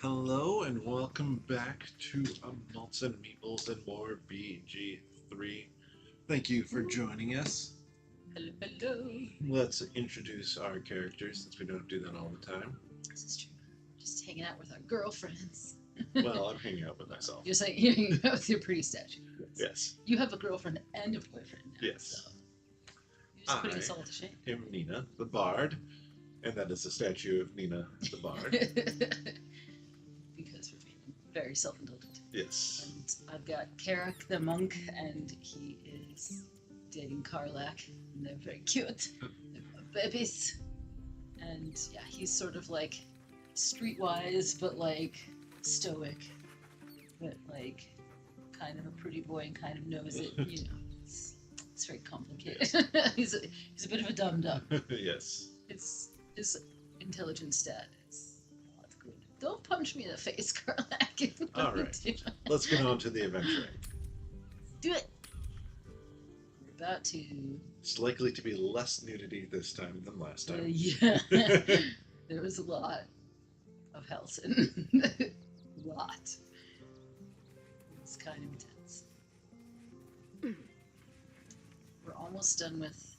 Hello and welcome back to Malts and Meeples and More BG3. Thank you for joining us. Hello, hello. Let's introduce our characters since we don't do that all the time. This is true. Just hanging out with our girlfriends. Well, I'm hanging out with myself. You're saying you're hanging out with your pretty statue. Yes. You have a girlfriend and a boyfriend now. Yes. So you're just putting us all to shame. I'm Nina, the Bard, and that is a statue of Nina, the Bard. Because we're being very self-indulgent. Yes. And I've got Kaerok, the monk, and he is dating Karlak, and they're very cute. They're babies. And yeah, he's sort of like streetwise, but like stoic, but like kind of a pretty boy and kind of knows it, you know. It's very complicated. he's a bit of a dum-dum. Yes. It's his intelligence stat. It's not good. Don't punch me in the face, Karlak. All right. Let's get on to the adventuring. Do it. We're about to. It's likely to be less nudity this time than last time. Yeah. There was a lot of Helson. A lot. It's kind of intense. We're almost done with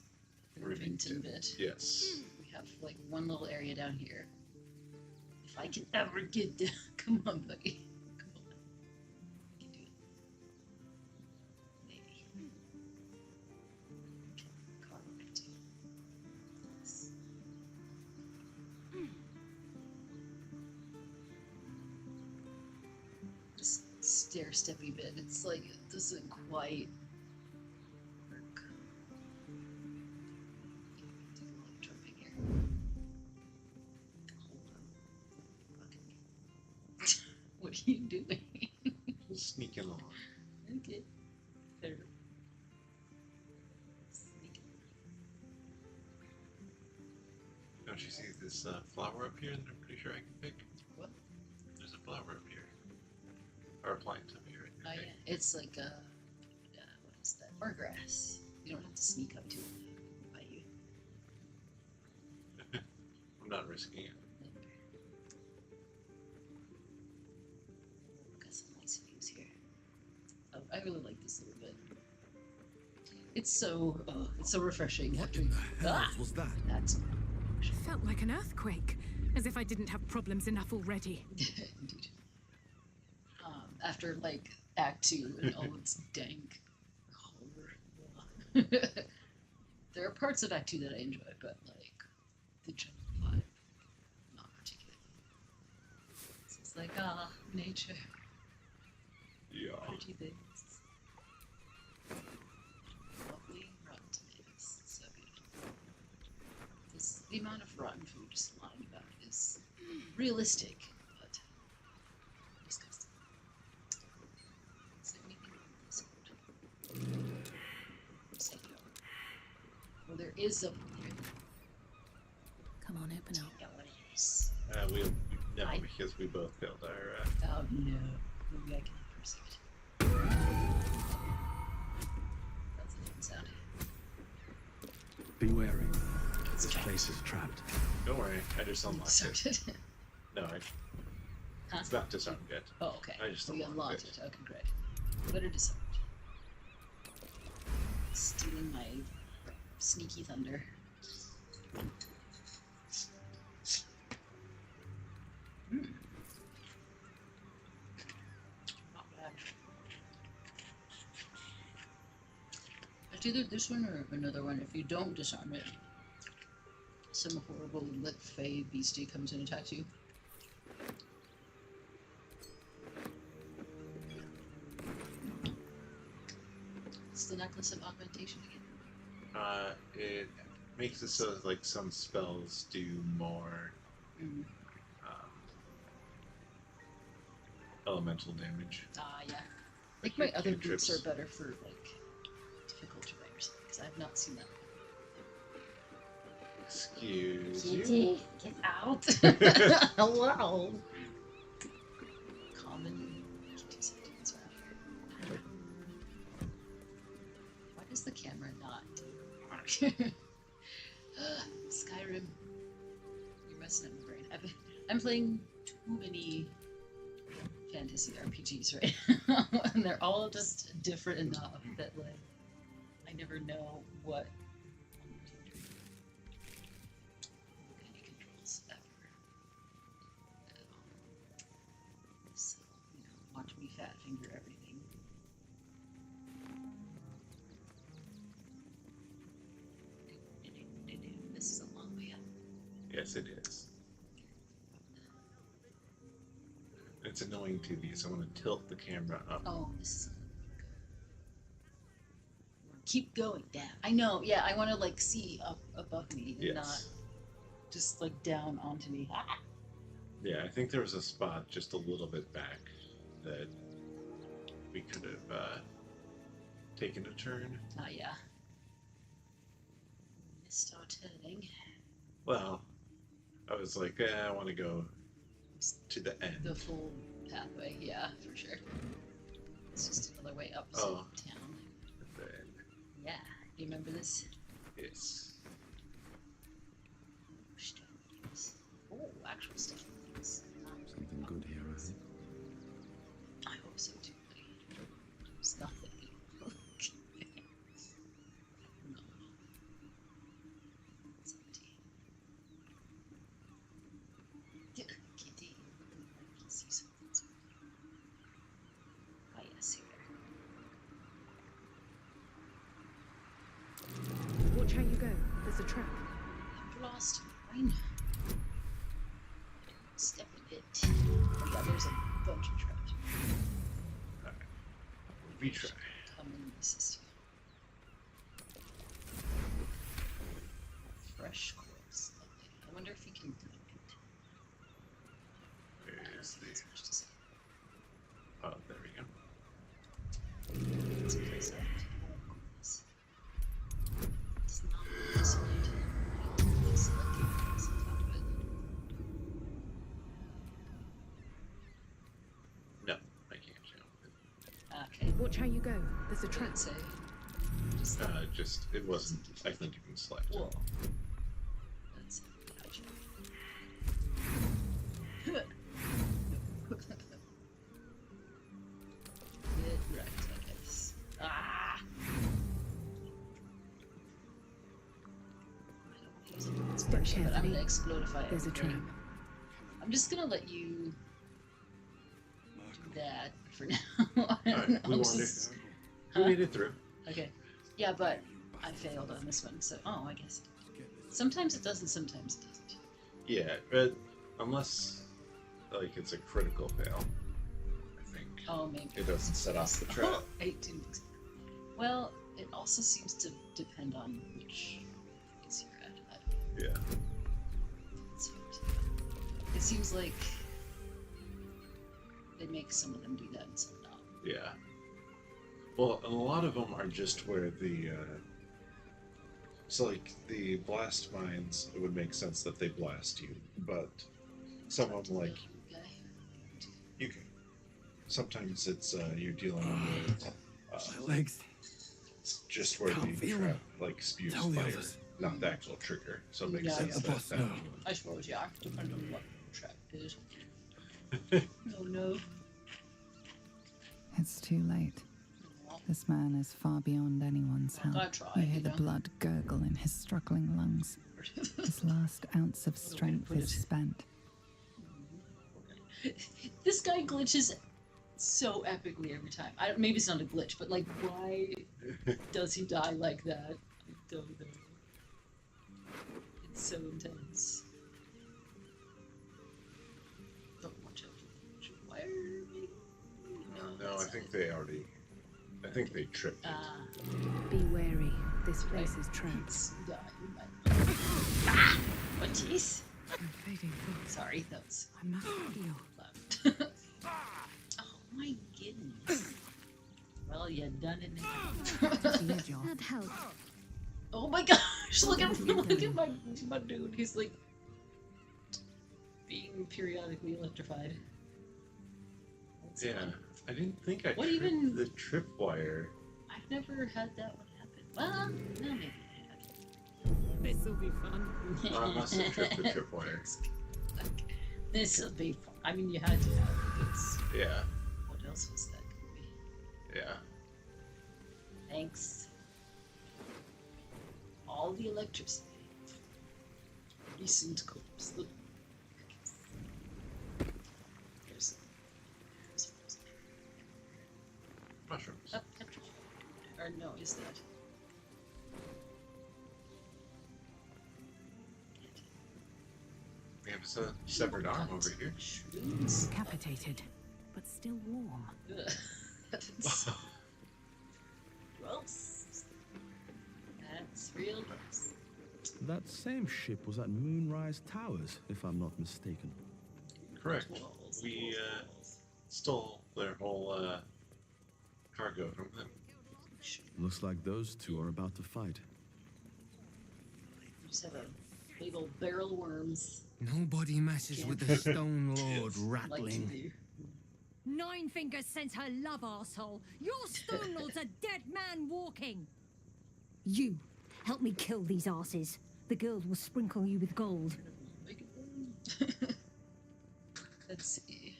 the Rivington bit. Yes. We have like one little area down here. If I can ever get down, come on, buddy. Come on. I can do it. Maybe. Karlak too. Yes. This stair-steppy bit, it's like it doesn't quite work. Do a little jumping here. Hold on. What are you doing? Sneaking along. Okay. There. Sneaking. Don't you see this flower up here that I'm pretty sure I can pick? What? There's a flower up here. Or a plant up here. Oh yeah, it's like what is that? Or grass. You don't have to sneak up to it by you. I'm not risking it. Got some nice views here. Oh, I really like this little bit. It's so refreshing. What in the hell was that? That's Felt like an earthquake, as if I didn't have problems enough already. indeed. After like Act 2 and all its dank horror. There are parts of Act 2 that I enjoy, but like the general vibe, not particularly. So it's like nature, Yeah. pretty things, lovely rotten tomatoes, so beautiful. The amount of rotten food just lying about is realistic, but disgusting. Is there anything on this one? Say no. Well, there is something here. Come on, open up. Yeah, what it is? No, I- because we both failed our. Oh no. Maybe I can perceive it. That's a different sound. Be wary. It's This trapped. place is trapped. Don't worry, I just unlocked it. Started. No, Huh? it's not disarmed yet. Oh, okay. I just We unlocked unlocked it. it. Okay, great. Better disarmed. Stealing my sneaky thunder. It's either this one or another one. If you don't disarm it, some horrible lit fey beastie comes and attacks you. What's the necklace of augmentation again? It makes it so like some spells do more elemental damage. Yeah. I think my other boots are better for like difficult terrains because I've not seen that. Excuse you. Kitty, get out! Hello. Common kitty settings around here. Why does the camera not Skyrim? You're messing up my brain. I'm playing too many fantasy RPGs right now, and they're all just different enough that like I never know what any controls ever. So, watch me fat finger everything. This is a long way up. Yes, it is. It's annoying to me, so I want to tilt the camera up. Oh, this is. Keep going down. I know. Yeah, I want to like see up above me and not just like down onto me. Ah! Yeah, I think there was a spot just a little bit back that we could have taken a turn. Yeah. Start turning. Well, I was like, I want to go to the end. The full pathway, yeah, for sure. It's just another way up to town. Then, Yeah, you remember this? yes. Oh, actual stuff. Something good here, I hope. I hope so too, buddy. There's nothing. No. It's empty. Kitty. I can see something. Oh, yes, here. Watch how you go. There's a trap. I'm lost. Fine. Step in it. Oh, yeah, there's a bunch of traps. Alright. We try. Come and assist you. Fresh quartz. Lovely. I wonder if you can do it. Where's the... That's much to say. Oh, there we go. It's a place I have to go. It's not isolated. It's like it's on top of it. No, I can't jump. Okay. Watch how you go. There's a trap. Let's say. Just It wasn't, I think you can select it. whoa. That's gotcha. Get wrecked, I guess. Ah! It's Step but I'm carefully. gonna explodify There's a trap. everything. I'm just gonna let you do that for now. Alright, we I'm wanted. just- We Huh? made it through. Okay. Yeah, but I failed on this one, so I guess. Sometimes it does and sometimes it doesn't. Yeah, but unless, like, it's a critical fail, I think Oh, maybe. it doesn't set off the trap. I didn't. Well, it also seems to depend on which place you're at. I don't know. Yeah. It's hard to- It seems like they make some of them do that and some not. Yeah. Well, and a lot of them are just where the, so like the blast mines, it would make sense that they blast you, but some of them, like, Okay. you can, sometimes it's, you're dealing with, My legs. just where Can't the feel trap, them. like, spews Tell the fire, others. not the actual trigger, so it makes Yeah. sense The that boss that know. I suppose, yeah. Depending on what the trap is. Oh no. It's too late. This man is far beyond anyone's Well, help. I tried, You hear you the know. blood gurgle in his struggling lungs. His last ounce of strength put is it? spent. This guy glitches so epically every time. Maybe it's not a glitch, but like, why does he die like that? I don't know. It's so intense. Don't watch out for the wire. No, I think they already. I think they tripped it. Be wary. This place is trapped. Die. Oh jeez. I'm fading fast. Sorry, that was I must heal. loud. Oh my goodness. Well, you done it now. That helped. Oh my gosh! Look at my dude. He's like being periodically electrified. That's Yeah, fun. I didn't think I What tripped even- the tripwire. I've never had that one happen. Well, no, maybe This'll be fun. I must have tripped the tripwire. This'll be fun. I mean, you had to have it. It's, Yeah, what else was that gonna be? yeah. Thanks. All the electricity. Recent corpse. Look. There's Mushrooms. up. Or no, is that? We have a severed arm over here. Shrooms. Decapitated, but still warm. Ugh. That's gross. That's real gross. That same ship was at Moonrise Towers, if I'm not mistaken. Correct. Walls, We walls. stole their whole cargo from them. Looks like those two are about to fight. We just have a big old barrel worms. Nobody messes with the Stone Lord Like to rattling. do. Nine Fingers sent her love, arsehole. Your Stone Lord's a dead man walking. You, help me kill these asses. The girls will sprinkle you with gold. Make it burn. Let's see.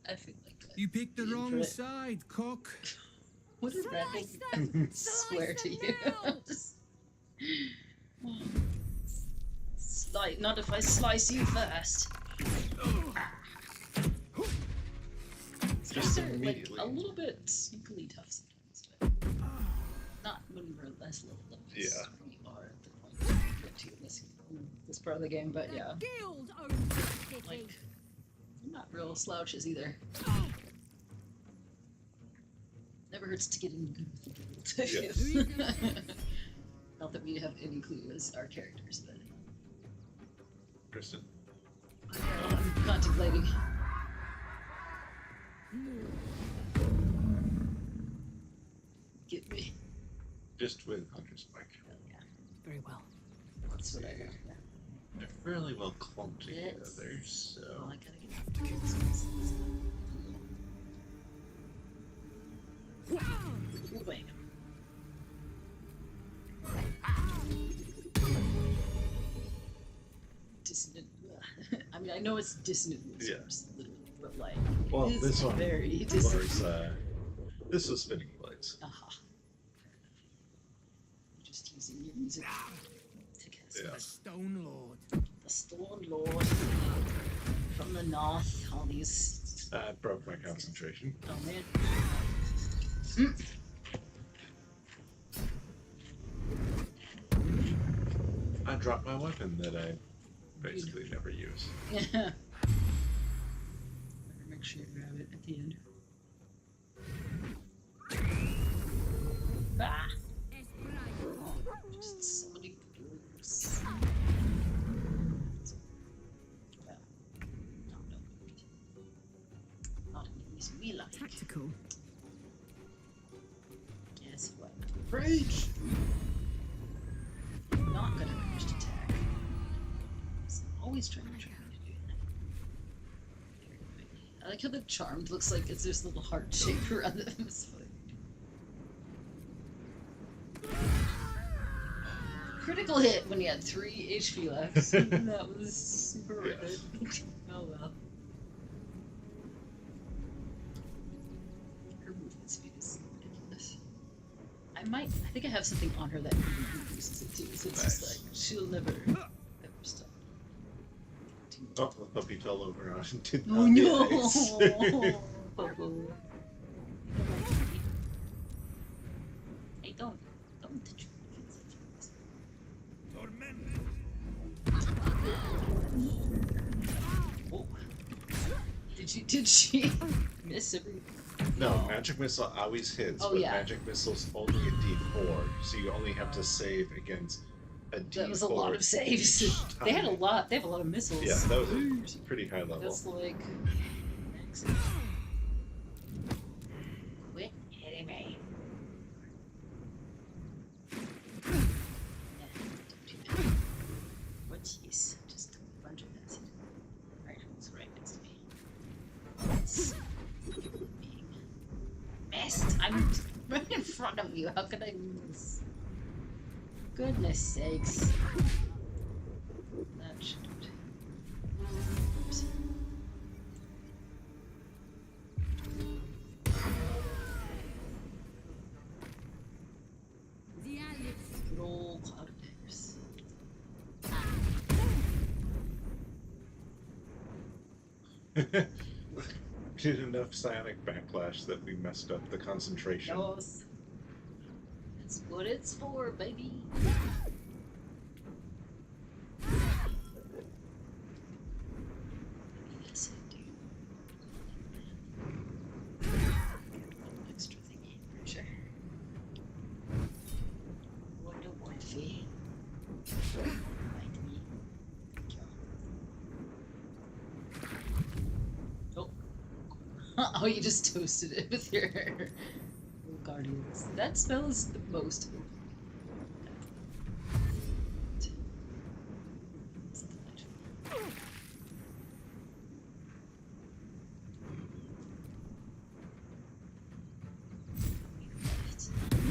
I feel like You picked the Being wrong for it. side, cock. what did that Slice make them! swear Slice to them you? now! Just- not if I slice you first. Just They're, like immediately. a little bit sneakily tough sometimes, but not when we're less level up. Yeah. We are at the point where we get to this part of the game, but yeah, The guild owns this city. like not real slouches either. Never hurts to get in good with the guild. Not that we have any clue as our characters, but Kristen. I'm contemplating. Get me. Just with Hunter's Mike. Oh, yeah, Very well. that's what I know. Yeah. They're fairly well clumped Yes. together, so. Well, I gotta get Wait. Dissonant. I mean, I know it's dissonant whispers, literally, but like, Well, it's this one very dissonant. was, this was Spinning Blades. Aha. Just using your music to cast Yeah. The Stone Lord. the Stone Lord from the north. All these. That broke my concentration. Oh man. I dropped my weapon that I basically never use. Yeah. Better make sure you grab it at the end. Ah! Just summoning ghouls. Well, not an easy we like. Tactical. Guess what? Rage! Not gonna ranged attack. Always trying to do that. I like how the charmed looks like it's this little heart shape around them. It's funny. Critical hit when he had 3 HP left. That was super worth it. Oh well. Her movement speed is ridiculous. I think I have something on her that increases it too, so it's just Nice. like, she'll never stop. Oh, the puppy fell over on did Oh not no! the ice. Popo. Hey, don't touch Oh. Did she miss every? No, magic missile always hits, Oh, but yeah. magic missile's only a D4, so you only have to save against a D4. That was a lot of saves. They had a lot. They have a lot of missiles. Yeah, that was a pretty high level. That's like. Quit hitting me. Yeah, don't do that. What jeez? Just a bunch of acid. Alright, who's right next to me? It's being missed. I'm right in front of you. How could I miss? Goodness sakes. That shouldn't. Oops. Good old cloud of daggers. We did enough psionic backlash that we messed up the concentration. Yes. That's what it's for, baby. Yes, I do. Extra thingy, for sure. Wonder Wolfie. Bite me. Oh. Oh, you just toasted it with your guardians. That smells the most.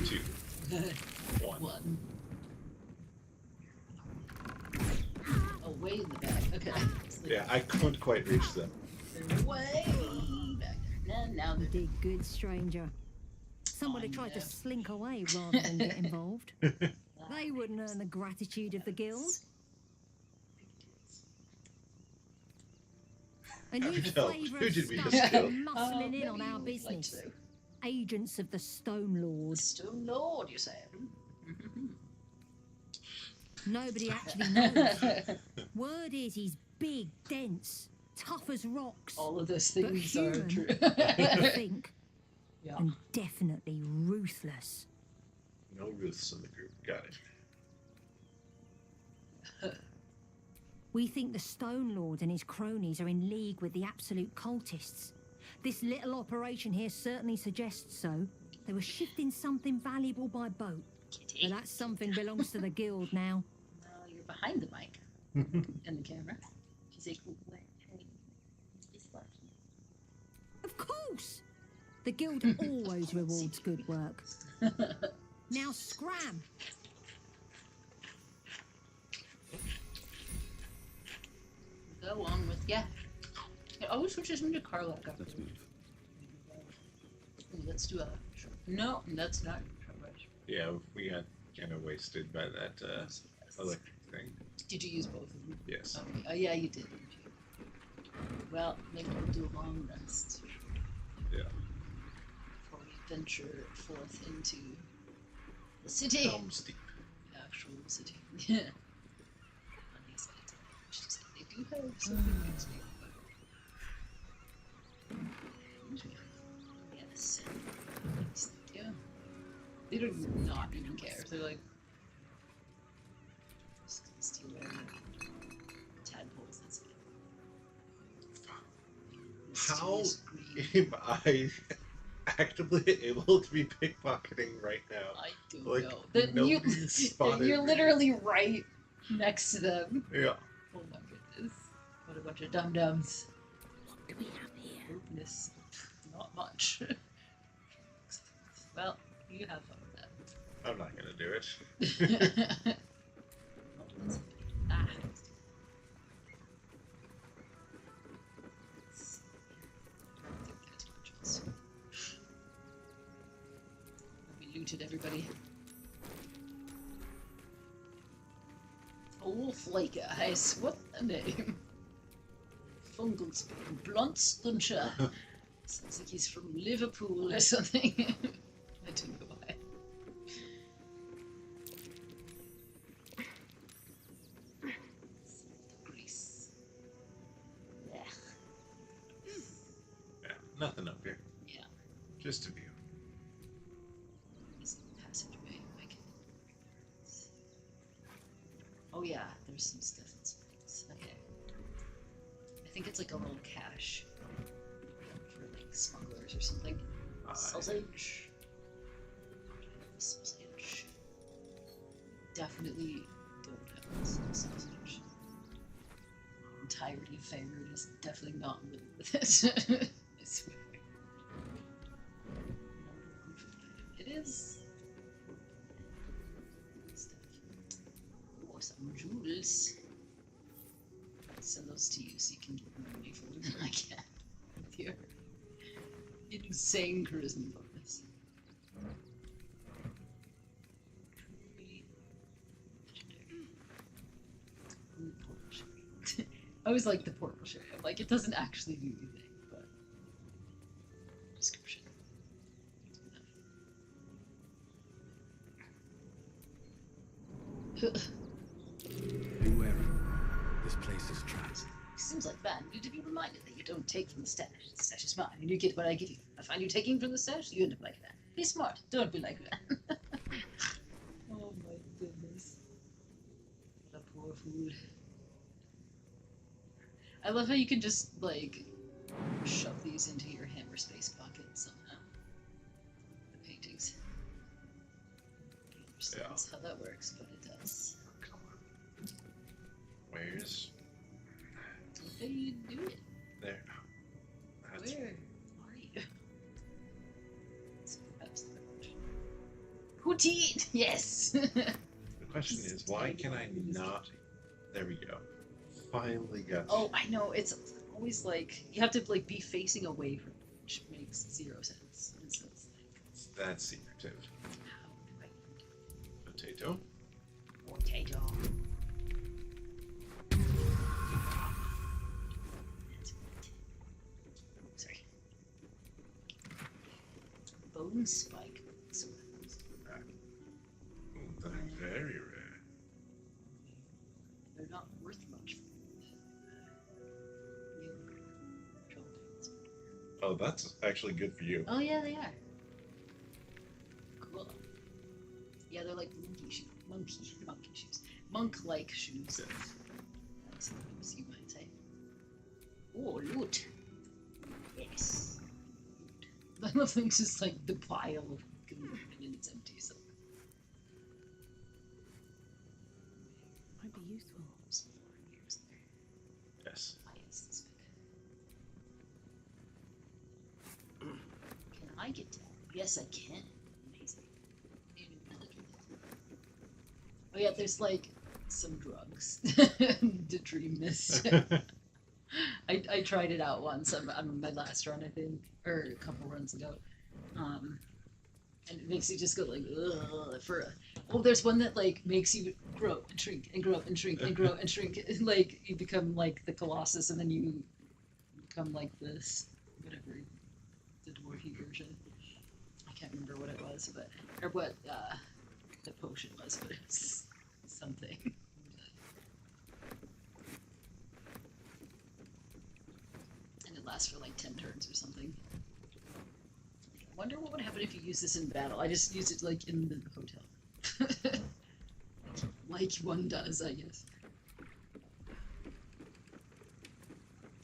Two. One. One. Oh, way in the back. Okay. It's like Yeah, I couldn't quite reach them. they're way back there. Now You they're did good, stranger. Someone had tried to slink away rather than get involved. They wouldn't earn the gratitude of the guild. A new No, flavour who of did we stuff just kill? muscling in on maybe our you would like business. to. Agents of the Stone Lord. Stone Lord, you say? Nobody actually knows. Word is he's big, dense, tough as rocks. All of those But things are human. true. I think, Yeah. and definitely ruthless. No Ruths in the group. Got it. We think the Stone Lord and his cronies are in league with the absolute cultists. This little operation here certainly suggests so. They were shifting something valuable by boat. Kitty. But that something belongs to the guild now. You're behind the mic and the camera. She's like, hey, it's lucky. Of course! The guild always rewards good work. Now scram! Go on with, yeah. It always switches into Kaerok after. Let's move. Ooh, let's do a. No, that's not. Yeah, we got kind of wasted by that electric thing. Did you use both of them? Yes. Okay. Oh, yeah, you did. Didn't you? Well, maybe we'll do a long rest. Yeah. Before we venture forth into the city. Helm's Deep. The actual city. Yeah. They do have something that's new. Yes. Yes, they do. They do not even care. They're like, just gonna steal their tadpoles. That's it. How Mysterious greed. am I actively able to be pickpocketing right now? I don't Like, know. That nobody you, spotted you're me. literally right next to them. Yeah. Oh my goodness. What a bunch of dum-dums. What do we have here? Goodness. Not much. Well, you have fun with that. I'm not gonna do it. Ah. We looted everybody. Oh, Flake Eyes. What a name. Funkel's blunt stuncher. Sounds like he's from Liverpool or something. I don't know why. Grease. Yeah. Yeah, nothing up here. Yeah. Just a view. This passageway. Oh yeah, there's some stuff in some things. Okay. I think it's like a little cache for like smugglers or something. Sausage. Sausage. Definitely don't have this sausage. Entirety of favorite is definitely not with it. I swear. It is. Oh, some jewels. Send those to you so you can get more money for them than I can with your insane charisma bonus. Ooh, portal sherry. I always like the portal sherry. I'm like, it doesn't actually do anything, but description. Be wary. This place is trapped. Seems like that. You need to be reminded that you don't take from the stash. The stash is mine, and you get what I give you. I find you taking from the stash, you end up like that. Be smart. Don't be like that. Oh my goodness. What a poor fool. I love how you can just, like, shove these into your hammer space pocket somehow. The paintings. I don't understand how that works, but it does. Come on. Where's... How do you do it? There. That's Where are you? So perhaps the question. Poutine! Yes! The question is, why can I not... There we go. Finally got... Oh, I know. It's always like... You have to like be facing away from it, which makes 0 sense. And so it's like... That's secretive. How do I... Potato. Potato. Sorry. Bone spike. Ooh, that's very rare. They're not worth much. Oh, that's actually good for you. Oh yeah, they are. Cool. Yeah, they're like monkey shoes. Monk-like shoes. As you might say. Oh, loot. Yes. Loot. I love things just like the pile of glue and it's empty, so. Might be useful. Some more years there. Yes. Why is this big? Can I get down? Yes, I can. Amazing. Oh yeah, there's like some drugs. The dream mist. I tried it out once on my last run, I think, or a couple runs ago. And it makes you just go like, ugh, oh, there's one that like makes you grow up and shrink and grow up and shrink and grow and shrink. Like you become like the Colossus, and then you become like this, whatever, the dwarfy version. I can't remember what it was, but or what the potion was, but it's something. And it lasts for like 10 turns or something. I wonder what would happen if you use this in battle. I just used it like in the hotel. Like one does, I guess.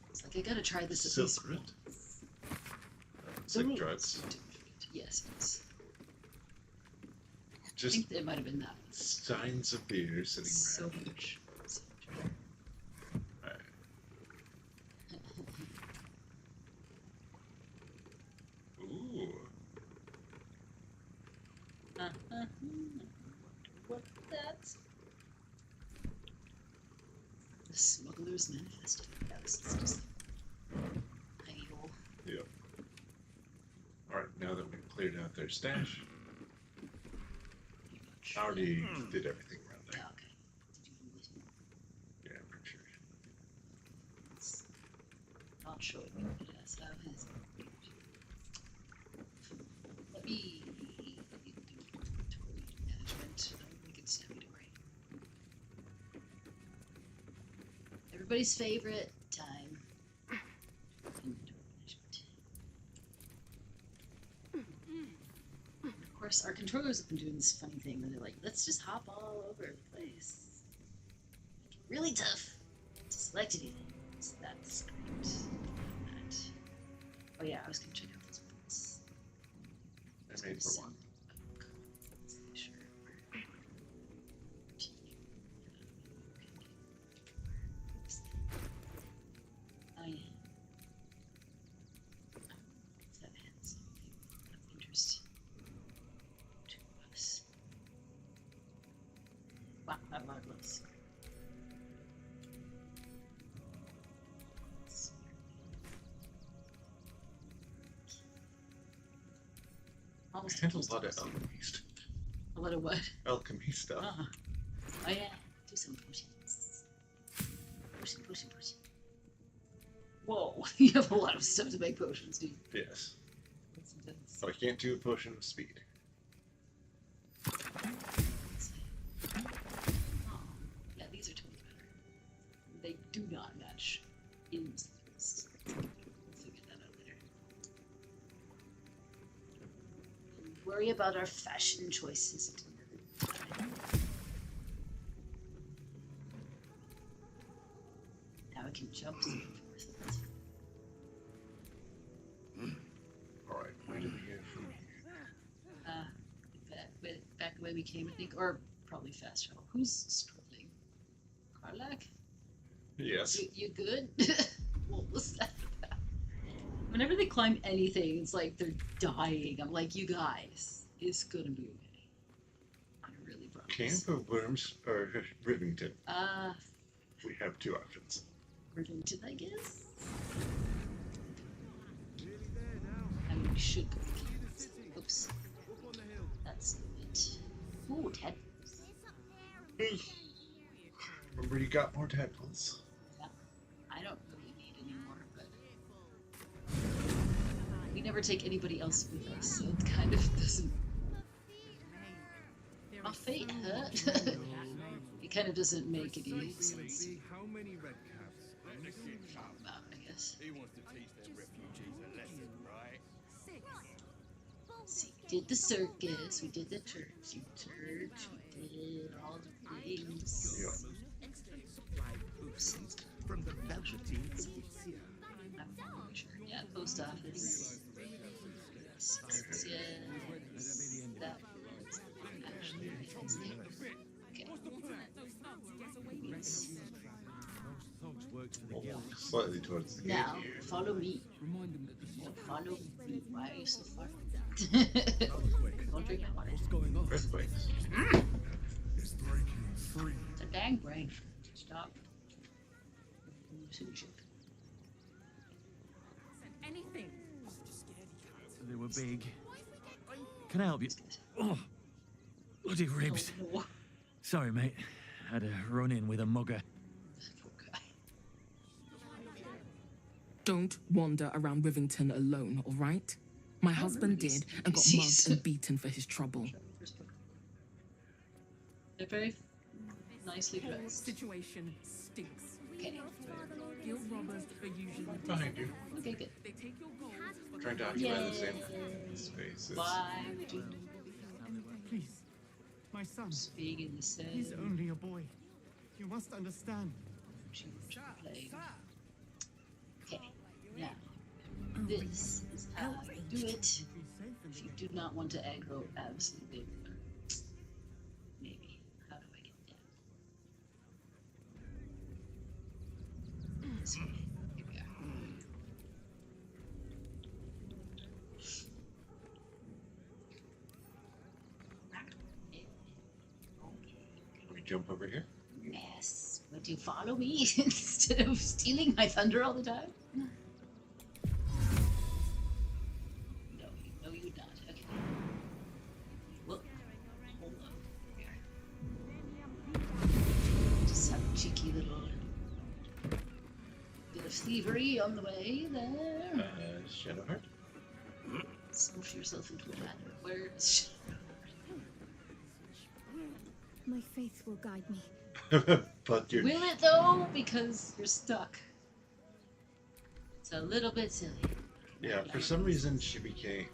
It's like I gotta try this at least Silk root. once. Sick The drugs. rules. Yes, yes. I Just think it might have been that. steins of beer sitting So around. much. So much. Alright. Ooh. What that's? The Smuggler's Manifesto. Yeah, this is just tiny hole. Yep. Alright, now that we've cleared out their stash, I already did everything around Yeah, there. okay. Did you do it? Yeah, for sure. not showing me what it is. Let me do inventory management. We can snap it away. Everybody's favorite time. Inventory management. Of course, our controllers have been doing this funny thing where they're like, let's just hop all over the place. Really tough to select anything. So that's great. That. Oh yeah, I was gonna check out those books. I made for one. Sure. Oh yeah. That had something of interest to us. Wow, that marvelous. Almost I had a lot of alchemy stuff. A lot of what? Alchemy stuff. Oh yeah, do some potions. Potion. Whoa, you have a lot of stuff to make potions, dude. Yes. That's intense. So I can't do a potion of speed. Oh, yeah, these are totally better. They do not match in this list. We'll figure that out later. We'll worry about our fashion choices at another time. Now I can jump through forth. Alright, where do we go from here? Back the way we came, I think, or probably fast travel. Who's struggling? Karlak? Yes. You good? What was that about? Whenever they climb anything, it's like they're dying. I'm like, you guys, it's gonna be okay. I really promise. Camp of Worms or Rivington? We have two options. Rivington, I guess? I mean, we should go to camp. Oops. That's it. Ooh, tadpoles. Remember, you got more tadpoles. Yeah. I don't really need any more, but we never take anybody else with us, so it kind of doesn't. My feet hurt. It kind of doesn't make any sense. How many red caps? I guess. He wants to teach them refugees a lesson, right? See, we did the circus, we did the church, we did all the things. Yeah. Oops. From the Velveteen I'm not sure. Yeah, post office. Yes, that was actually his name. Okay. Thugs worked for the guild. Slightly towards the gate Now, here. follow me. Remind them that the No, follow me. Why are you so far? earthquake. Don't drink my water. What's going on? Earthquakes. is breaking free. It's a dang brain. Stop. City ship. Anything. They were big. Can I help you? Oh, bloody ribs. Oh, no. Sorry, mate. Had a run-in with a mugger. Poor guy. Don't wander around Rivington alone, all right? My husband really did and got see. mugged and beaten for his trouble. First book. They're very nicely dressed. Situation stinks. Okay. Guild robbers are usually Behind you. Okay, good. they take your gold. Trying to occupy the same space. Why would you Please, my son, speak in the same he's only a boy. You must understand. play? Okay, now this is how you do it. Be safe in If you do not want to aggro absolutely everyone. Maybe. How do I get down? This way. Here we are. Can we jump over here? Yes. Would you follow me instead of stealing my thunder all the time? No, you're not. Okay. Well, hold on. Here. Just have a cheeky little bit of thievery on the way there. Shadowheart? Smoosh yourself into a ladder. Where is My faith will guide me. But you're... Will it though? Because you're stuck. It's a little bit silly. Yeah, for some reason she became...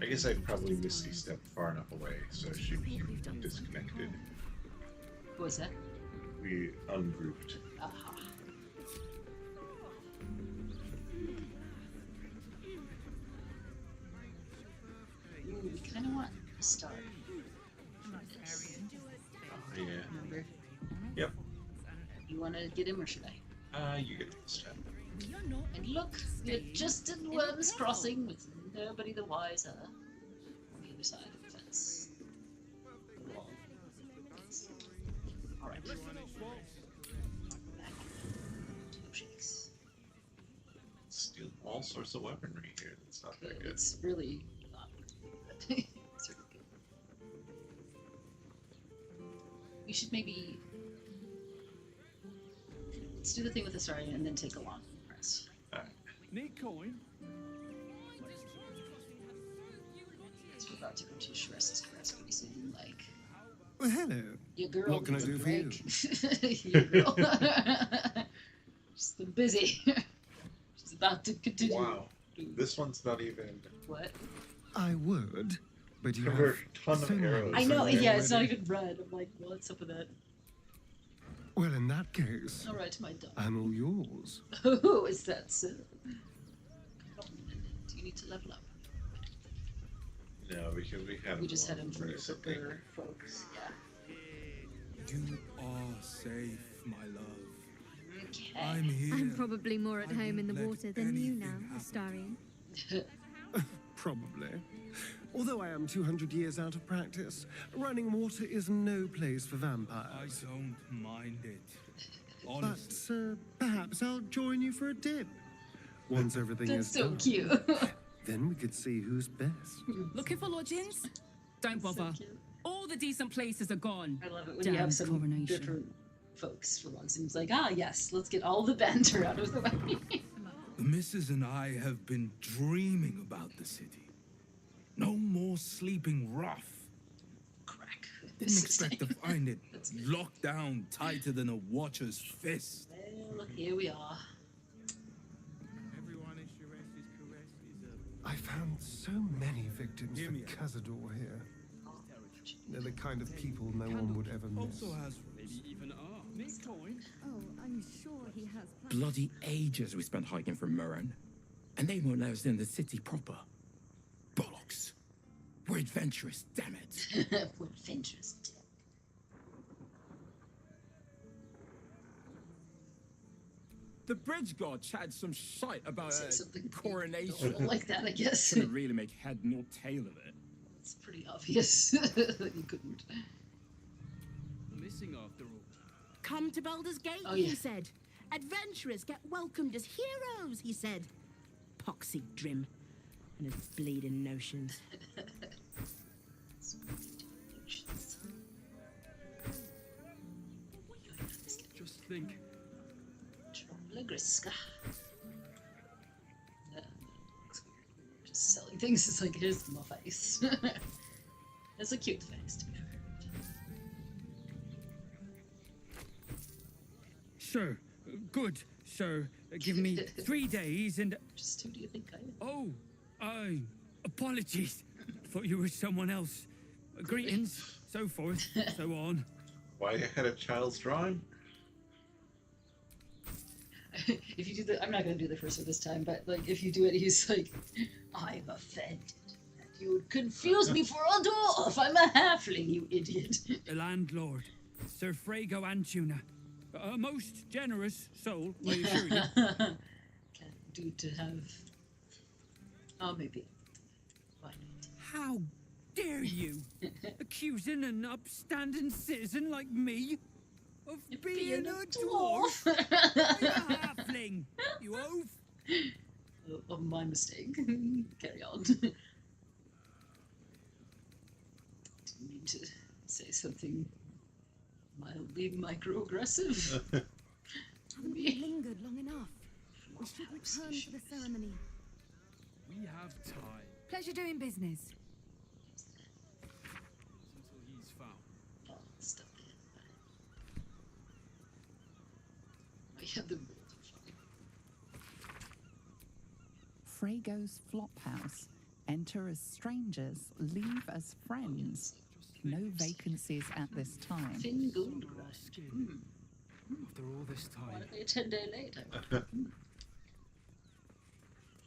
I guess I probably Misty stepped far enough away, so she became disconnected. What was that? We ungrouped. Aha. Ooh, we kind of want a star. Yeah. Remember? Yep. You want to get him or should I? You get this time. And look, we're just in Worm's Crossing with nobody the wiser. On the other side of the fence. The wall. Alright. Back. Toe shakes. Steal all sorts of weaponry here. That's not that good. It's really not good. It's really good. We should maybe... Let's do the thing with the star and then take a long rest. Need coin? We're about to go to Shres's rest pretty soon, like... Well, hello. Your girl What can I needs a do for you? break. Your girl. She's been busy. She's about to continue. Wow. This one's not even... What? I would, but you Cover have a ton of so many arrows. I know, already. yeah, it's not even red. I'm like, what's up with that? Well, in that case, Alright, my dog. I'm all yours. Oh, is that so? Do you need to level up? No, because we had... We just had him for recently. bigger folks, yeah. You are safe, my love. Okay. I'm here. I'm probably more at I home in the won't let water than you now, anything Astarion. Probably. Although I am 200 years out of practice, running water is no place for vampires. I don't mind it. But Honestly. perhaps I'll join you for a dip. Once everything That's is so done, cute. then we could see who's best. Looking for lodgings? Don't So bother. cute. All the decent places are gone. I love it when Damn you have some coronation. different folks for once. Seems like, yes, let's get all the banter out of the way. The missus and I have been dreaming about the city. No more sleeping rough. Crack. Didn't expect to find it That's good. locked down tighter than a watcher's fist. Well, here we are. I found so many victims Hear for me out. Cazador here. They're the kind of people no one would ever miss. Also has Maybe even Need coin? Oh, I'm sure he has. Bloody ages we spent hiking from Murren. And they won't let us in the city proper. Bollocks. We're adventurous, damn it. We're adventurous. The bridge god's had some shite about Say a something coronation. normal like that, I guess. Couldn't really make head nor tail of it. It's pretty obvious that you couldn't. Missing after all. Come to Baldur's Gate, Oh, yeah. he said. Adventurers get welcomed as heroes, he said. Poxy Drim and his bleeding notions. Just think. Lagriska. Just selling things. It's like, here's my face. It's a cute face, to be fair. Sir, good, sir. Give me 3 days and... Just who do you think I am? Oh, apologies. Thought you were someone else. Greetings, so forth, so on. Why you had a child's drawing? If you do the, I'm not going to do the first one this time, but like if you do it, he's like, I'm offended that you would confuse me for a dwarf. I'm a halfling, you idiot. The landlord, Sir Frago Antuna. A most generous soul, I assure you. Can't do to have. Oh, maybe. Why not? How dare you? Accusing an upstanding citizen like me of being a dwarf? I'm a halfling, you oaf. Oh, my mistake. Carry on. Didn't mean to say something mildly microaggressive. Haven't we lingered We should return for the ceremony. We have time Pleasure doing business. until he's found. Oh, stuff in. I have the rules are fine. Frago's Flophouse. Enter as strangers, leave as friends. No vacancies at this time. Finn Goldright. After all this Why time, don't they 10 day later?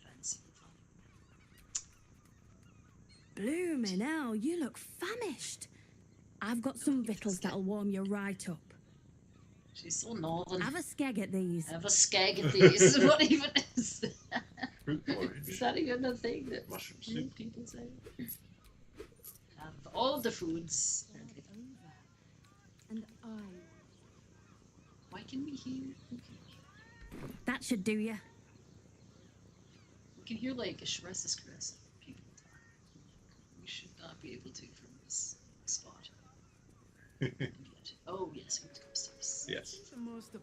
Fancy fun. Bloomin' hell, you look famished. I've got some victuals that'll warm you right up. She's so northern. Have a skeg at these. Have a skeg at these. What even is that? Fruit porridge. Is that even a thing that Mushroom soup. people say? Have all the foods. And I. Why can we hear? That should do ya. We can hear like a caress people talk. We should not be able to from this spot. Oh yes, we have to go upstairs. Yes.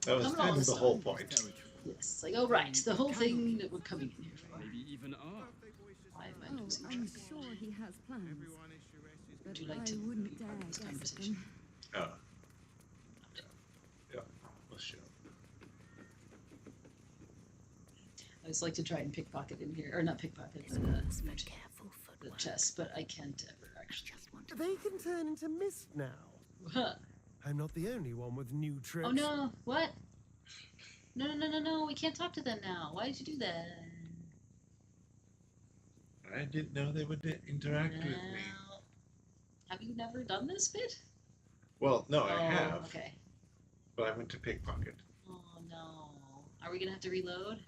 That was Come kind on, of the whole point. Yes, like, oh right, the whole thing that we're coming in here for. maybe even Why am I Oh, losing I'm track? sure he has plans. But Would you like I to wouldn't be dare part of this guess at conversation? them. Yeah, let's show. I just like to try and pickpocket in here, or not pickpocket, but the chest, but I can't ever actually. They can turn into mist now. Huh. I'm not the only one with new tricks. Oh no! What? No! We can't talk to them now. Why did you do that? I didn't know they would interact with me. Well, have you never done this bit? Well, no, I Oh, have. Okay. But I went to pickpocket. Oh no! Are we gonna have to reload?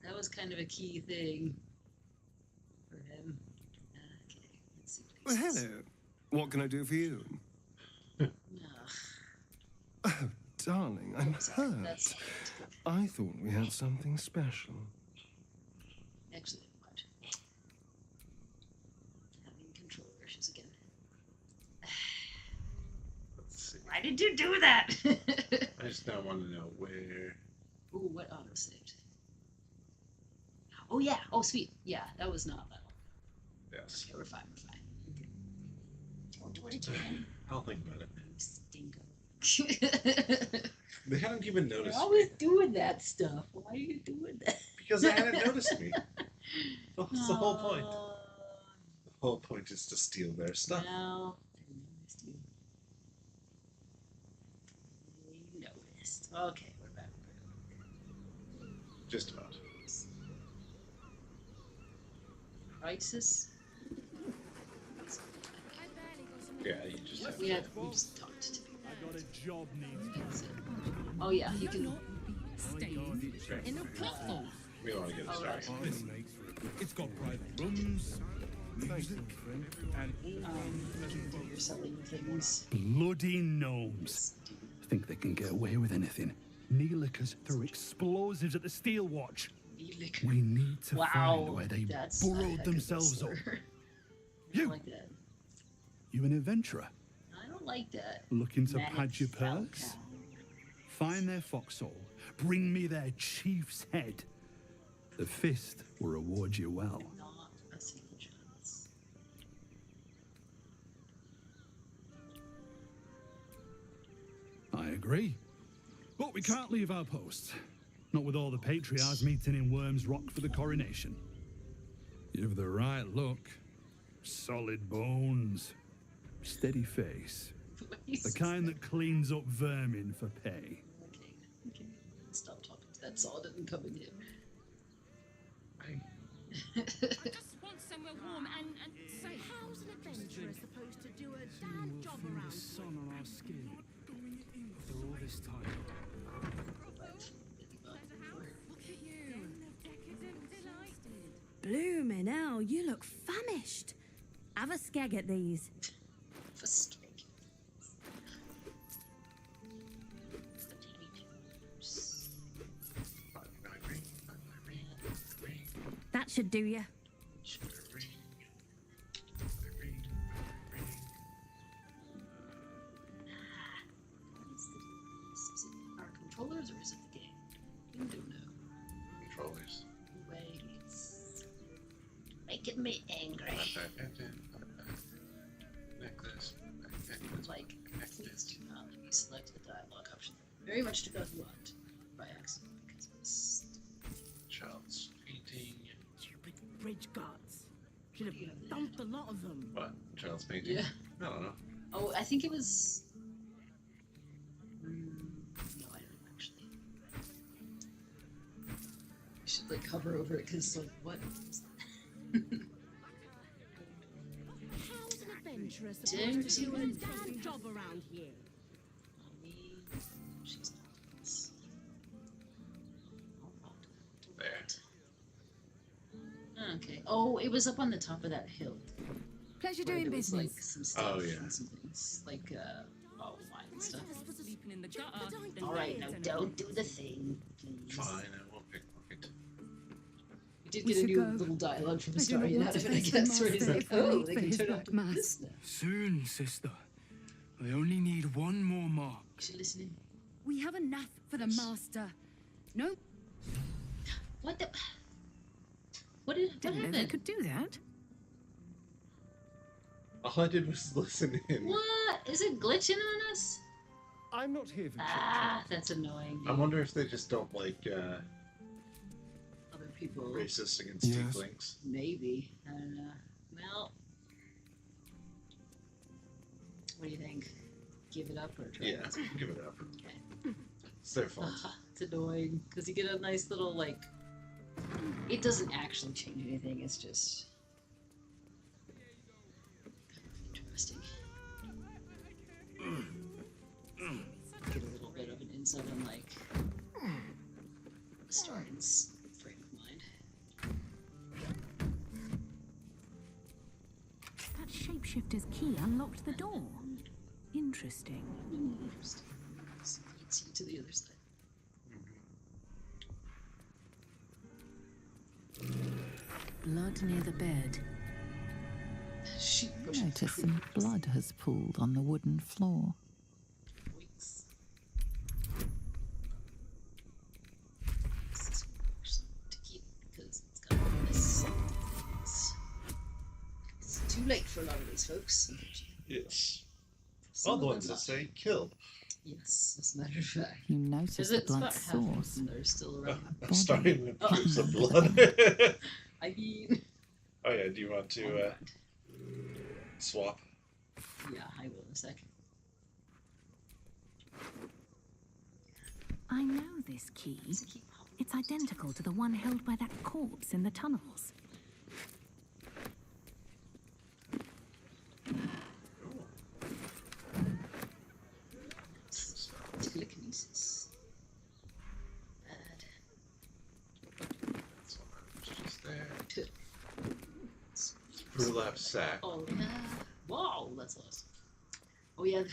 That was kind of a key thing for him. Okay, let's see. Well, hello. What can I do for you? No. Oh, darling, I'm hurt. That's I thought we had something special. actually what? Having control issues again. Let's see. Why did you do that? I just now want to know where. Ooh, what auto saved? Oh yeah. Oh sweet. Yeah, that was not that one. Yes. Okay, we're fine. Don't do it again. I'll think about it. You stinko. They hadn't even You're noticed always me doing that stuff. Why are you doing that? because they hadn't noticed me. That's the whole point. Oh, The whole point is to steal their stuff. now I noticed you. I noticed. Okay, we're back. Just about. Crisis. Yeah, you just have We to. just talked to people. I got a job needs. Oh yeah, you can. In a brothel. We want to get it started. It's got private rooms, music, and You're selling things. Bloody gnomes. Think they can get away with anything. Neelikers threw explosives at the Steel Watch. We need to find where they that's a burrowed heck of a themselves up. slur. I You, don't like that. you an adventurer? I don't like that. Looking to Manic pad your Falcon. purse? Find their foxhole. Bring me their chief's head. The fist will reward you well. Not a single chance. I agree. But we can't leave our posts. Not with all the patriarchs meeting in Worm's Rock for the coronation. You've the right look. Solid bones. Steady face. The kind that cleans up vermin for pay. Okay. Stop talking to that saw didn't come in here. I just want somewhere warm and safe. How's an adventurer supposed to do a damn job around? The sun on our skin. After all this time. Bloomin' hell, you look famished. Have a skeg at these. For skeg. That should do ya. controllers or is it the game? You don't know. Controllers. Wait. Making me angry. Necklace. Like, please do not let me select the dialogue option. Very much to God's want by accident because it's Child's painting. Stupid bridge guards. Should have dumped a lot of them. What? Child's painting? Yeah. I don't know. Oh, I think it was. No, I don't actually. I should like hover over it because like what? How's an adventurer Don't supposed to do a you- damn job around here? She's not. There. Okay. Oh, it was up on the top of that hill. Pleasure where doing there was, like, business. some stuff Oh, yeah. and some things like wine and stuff. Sleeping in the gutter. All right, now don't do the thing, please. Fine, I won't pickpocket. We did We get a should new go. little dialogue from I do not Astarion want out to of it, I face the guess, where he's master like, if I oh, wait they for can his turn black up mass. this now. Soon, sister. I only need one more mark. Is she listening? We have enough for the master. No, What the? What Didn't know they happened? could do that. All I did was listen in. What? Is it glitching on us? I'm not here for Ah, that's annoying. I wonder if they just don't like Other people. racist against Yes. tieflings. Maybe. I don't know. Well, what do you think? Give it up or try Yeah, it? give it up. Okay. It's their fault. It's annoying because you get a nice little like. It doesn't actually change anything. It's just kind of interesting. Get a little bit of an insight on like Starion's frame of mind. That shapeshifter's key unlocked the door. Interesting. Interesting. So leads you to the other side. Blood near the bed. Sheep You pushing notice through. some blood has pooled on the wooden floor. Weeks. This is actually to keep because it's got all this. It's too late for a lot of these folks. Yes. Some All the of ones them that say kill. Yes, as a matter of fact. You notice Because the it's about blood half of source. them that are still around. I'm starting with Oh. pools of blood. I mean, Oh yeah, do you want to swap? yeah, I will in a sec. I know this key. It's identical to the one held by that corpse in the tunnels. Telekinesis. Bad. So it's just there. Good. Burlap sack. Oh yeah. Wow, that's awesome. Oh yeah,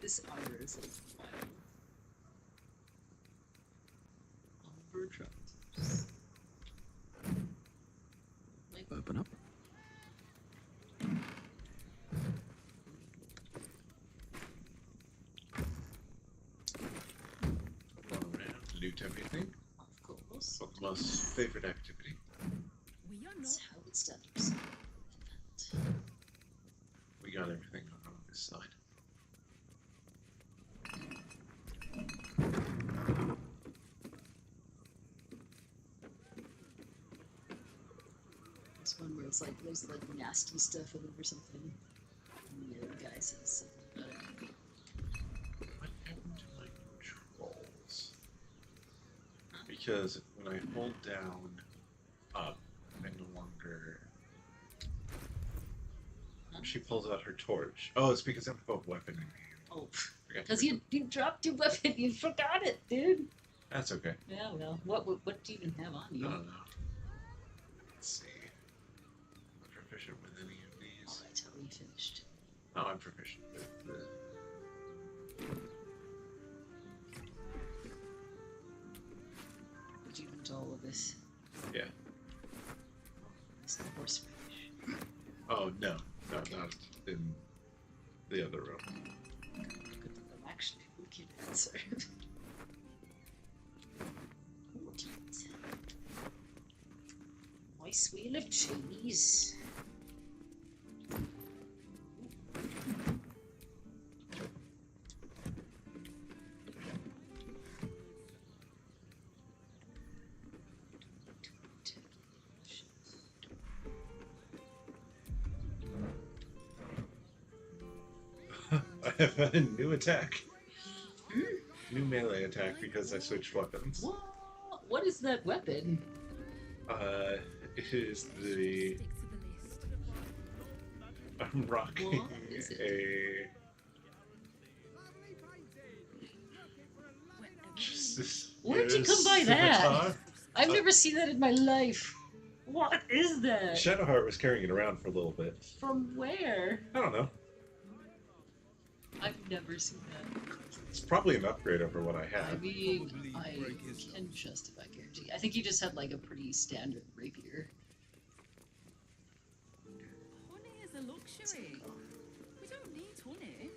this armor is like wild. Oliver Trump. Like, Open up. Run around, loot everything. of course. Pokem's favorite activity. We are That's not. how it's done. We got everything on this side. This one where it's like there's like nasty stuff in it or something. And the other guy says something about it. What happened to my controls? Because when I hold down up, I no longer. She pulls out her torch. Oh, it's because I have a weapon in hand. Oh, Forgot because to- you dropped your weapon, you forgot it, dude. That's okay. Yeah, well, what do you even have on I you? don't know. Let's see. I'm proficient with any of these. Alright, tell me you finished. Oh, I'm proficient with the. Did you into all of this? Yeah. It's the horse radish. Oh no, no, not in the other room. Good that I'm actually looking at it, sorry. Nice wheel of cheese. I have a new attack. New melee attack because I switched weapons. What is that weapon? It is the... I'm rocking a... Where'd you come by that? I've never seen that in my life. What is that? Shadowheart was carrying it around for a little bit. From where? I don't know. I've never seen that. It's probably an upgrade over what I I had. mean, I can justify guarantee. I think you just had like a pretty standard rapier. Honey is a luxury. We don't need honey.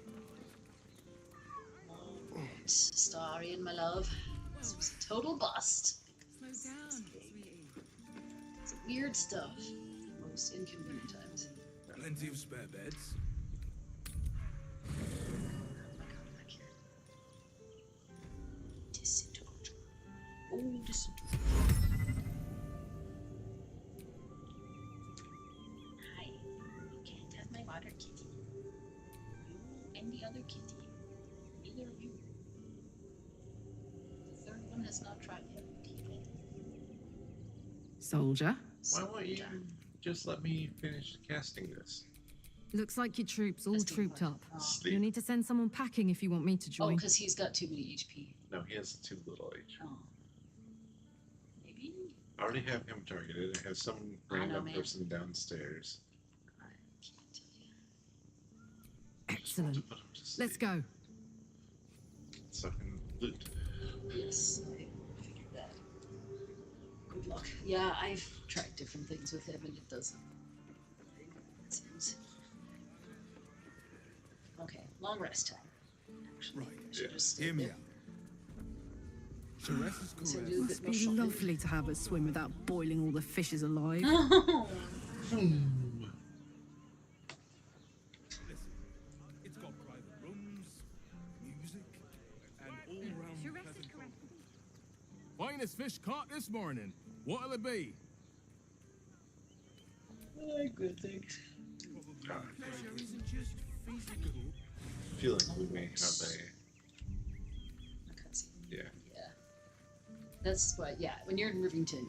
Alright, Starian, my love. This was a total bust. Slow down, sweetie. It's weird stuff. Most inconvenient times. Plenty of spare beds. Oh, disintegrate. Hi. You can't have my water kitty. You and the other kitty. Neither of you. The third one has not tried yet. Soldier, Why won't you just let me finish casting this? looks like your troops all trooped up. Sleep. You'll need to send someone packing if you want me to Oh, join. because he's got too many HP. No, he has too little H. Oh. Maybe? I already have him targeted. I have some I know, random man. person downstairs. I can't tell you. Excellent. Let's go. So I can loot. Yes, I figured that. Good luck. Yeah, I've tried different things with him and it doesn't. It seems. Okay, long rest time. Actually, I should just Hear stay me there. out. Jerez is So correct. do a bit Must more be shopping. lovely to have a swim without boiling all the fishes alive. Oh. It's got private rooms, music, and all-round pleasant Finest fish caught this morning. What'll it be? Good things. pleasure isn't just physical. Feeling we may have yeah. Yeah. That's why, yeah, when you're in Rivington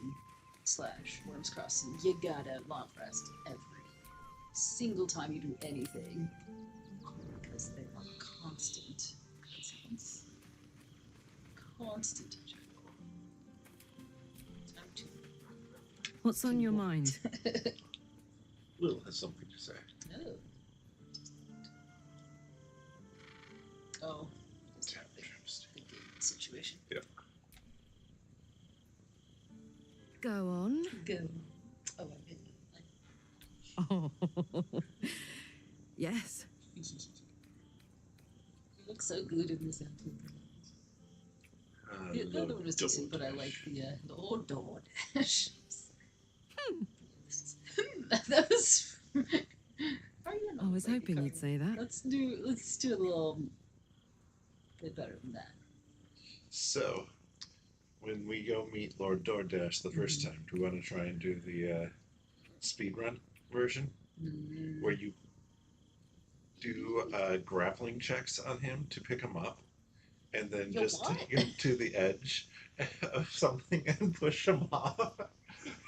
/ Worms Crossing, you gotta long rest every single time you do anything. Because they are constant cutscenes. Constant. Time to. What's on your mind? Will has something to say. No. Oh. Just a big situation. Yep. Go on. Go. Oh, I Oh. Yes. You look so good in this episode. The other one was decent, but I like the old DoorDash. That was. I was hoping you'd say that. Let's do a little bit better than that. So, when we go meet Lord DoorDash the first time, do we want to try and do the speedrun version? Where you do grappling checks on him to pick him up, and then Yo, just what? take him to the edge of something and push him off.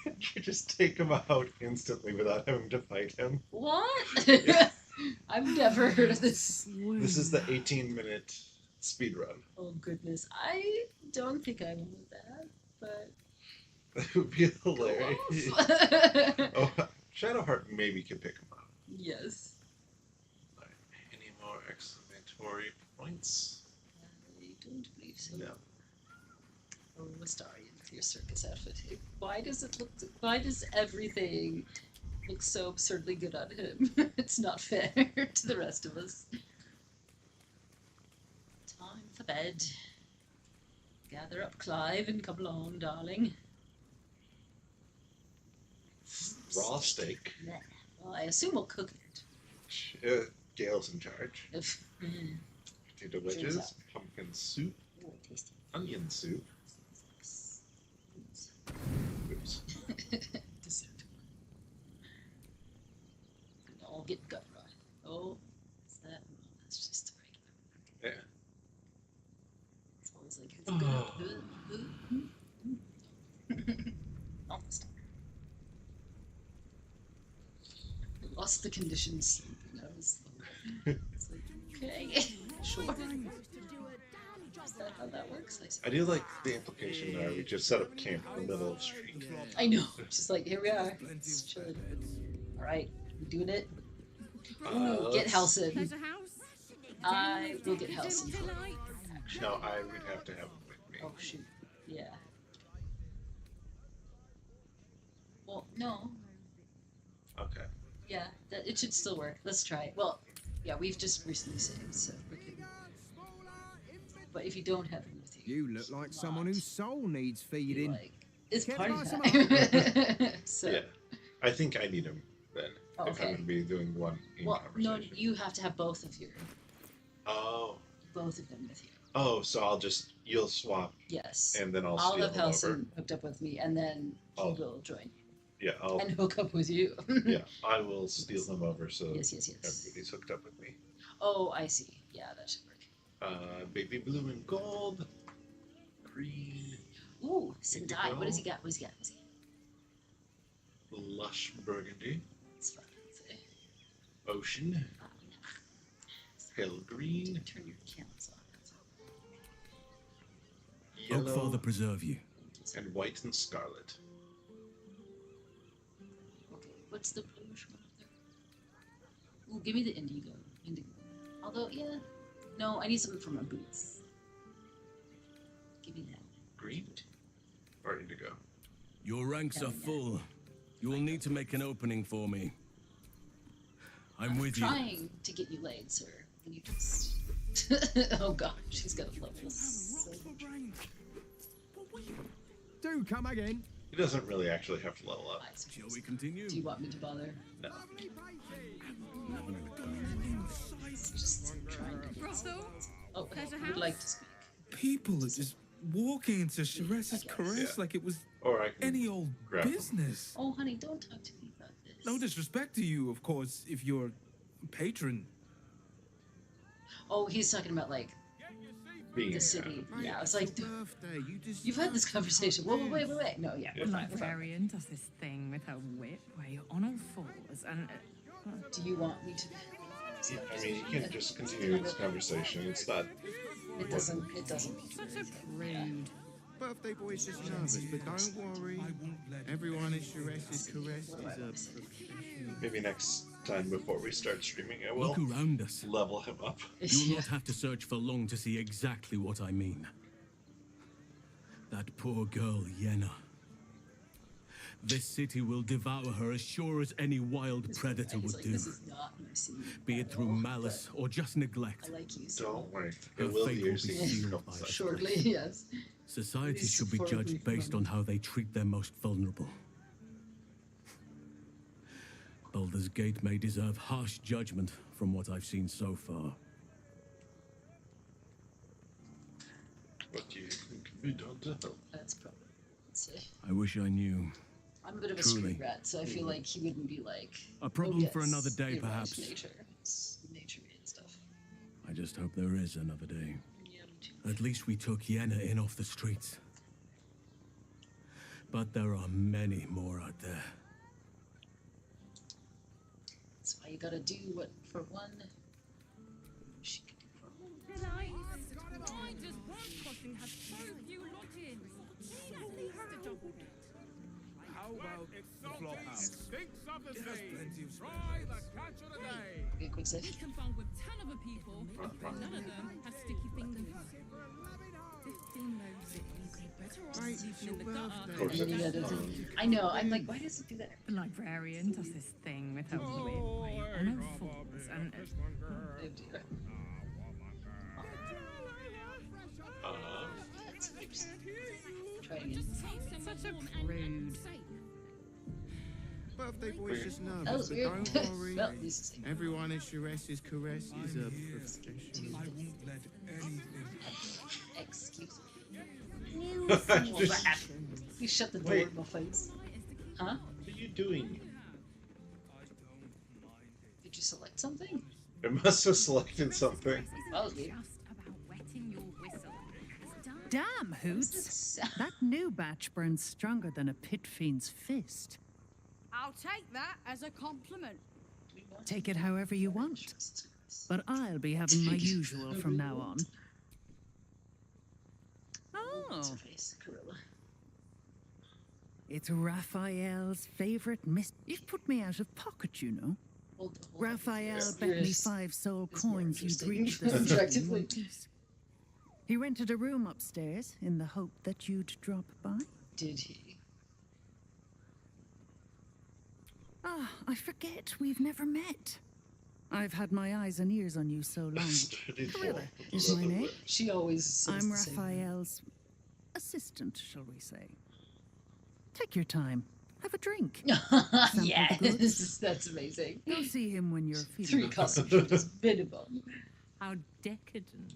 You just take him out instantly without having to fight him. What? I've never heard of this. This is the 18-minute speedrun. Oh goodness, I don't think I want that, but That would be hilarious. Oh, Shadowheart maybe could pick him up. yes. Any more exclamatory points? I don't believe so. No. Oh, Astarion with your circus outfit. Why does it look? Why does everything look so absurdly good on him? It's not fair to the rest of us. Time for bed. Gather up Clive and come along, darling. raw steak. Nah. Well, I assume we'll cook it. Gail's in charge. Potato wedges, out. pumpkin soup, Ooh, tasty. onion soup. Oops. Dessert. And I'll get gut rot. Oh, is that? No, that's just regular. Yeah. It's always like, it's good. Almost. I lost the conditions. And I was it's like, okay, sure. Is that how that works? I do like the implication there. We just set up camp in the middle of the street. I know. Just like, here we are. It's chilling. All right, we doing it. Ooh, get Halson. I will get Halson. No, I would have to have him with me. Oh shoot. Yeah. Well, no. Okay. Yeah, that it should still work. Let's try it. Well, yeah, we've just recently saved, so we can. But if you don't have him with you, You look like someone whose soul needs feeding. it's Care party to buy some time. So, Yeah. I think I need him then. Oh, if I'm okay. going to be doing one in well, no, conversation. you have to have both of them with you. Oh, so you'll swap. Yes. And then I'll have steal him Halson over. hooked up with me, and then he will join Yeah, I'll. and hook up with you. Yeah, I will steal him over so Yes. everybody's hooked up with me. Oh, I see. Yeah, that should work. Baby blue and gold. Green. Ooh, Sendai. Indigo. What does he got? What's he got? Lush burgundy. It's fun. Say. Ocean. Pale green. Turn your candles on. Oak Yellow. Father preserve you. And white and scarlet. Okay, what's the bluish one up there? Ooh, give me the indigo. Although, yeah. No, I need something for my boots. Give me that. Green. Or indigo. Your ranks are full. You will need to make an opening for me. I'm with you. Trying to get you laid, sir. Can you just... oh god, she's got levels. Do come again. He doesn't really actually have to level up. Shall we continue? Do you want me to bother? No. Just trying to... Oh, I would like to speak. People are just walking into Sheresa's caress like it was Or I can any old grab him. business. Oh, honey, don't talk to me about this. No disrespect to you, of course, if you're a patron. Oh, he's talking about, like, Being the city. Yeah, I was like, you've had this conversation. Whoa, wait. No, yeah, we're The fine, we're fine. librarian does this thing with her whip where you're on all fours and... Do you want me to... Yeah, I mean, you can't just continue this conversation. It's not. It doesn't. Such a prude. Birthday boy is just nervous, but don't worry. Everyone at Sheresa's caress is a... Maybe next time before we start streaming, I will Look around us. level him up. You'll not have to search for long to see exactly what I mean. That poor girl, Yenna. This city will devour her as sure as any wild predator He's would like, do. this is not my scene. Be it through malice or just neglect. I like you so Don't worry. Her It will be fate your will be scene. sealed by us. shortly, yes. Society Please should be support me judged based on how they treat their most vulnerable. Baldur's Gate may deserve harsh judgment from what I've seen so far. What do you think can be done to help? That's probably. Let's see. I wish I knew. I'm a bit of a Truly. street rat, so I feel like he wouldn't be like. A problem oh, for yes, another day, you're right, perhaps. Nature, it's nature and stuff. I just hope there is another day. At least we took Yenna in off the streets. But there are many more out there. That's why you gotta do what for one. She can do for one. Riders Crossing has so few lodgings. Need at least a double bed. How about the flophouse? Stinks of the sea. Try the catch of the day. Okay, quick save. He can bunk with 10 other people. None of them have sticky fingers. 15 loads it easy. Better off sleeping in the gutter. And then you gotta do. I know. I'm like, why does it do that? The librarian does this thing with her whip where you're on all fours and... Oh dear. Try again. Such a prude. Birthday boy's just That nervous, was but weird. don't worry. Well, at least it's Everyone at Sharess's caress is a professional. I won't let anything. Excuse me. Just- You shut the door Wait. in my face. Huh? What are you doing? Did you select something? It must have selected something. That was weird. Damn, Hoots! That new batch burns stronger than a pit fiend's fist. I'll take that as a compliment. Take it however you want. But I'll be having my usual from now on. What's Oh, her face? Gorilla. it's Raphael's favorite miss. You've put me out of pocket, you know. Hold Raphael bet me Yours 5 soul is more coins you'd interesting, reach the objectively. 50 He rented a room upstairs in the hope that you'd drop by. Did he? Ah, I forget we've never met. I've had my eyes and ears on you so long. Gorilla is my name. She always says I'm the same. Raphael's assistant, shall we say. Take your time. Have a drink. Sample the goods. Yes, that's amazing. Go see him when you're 3 feeling concentrations minimum. How decadent.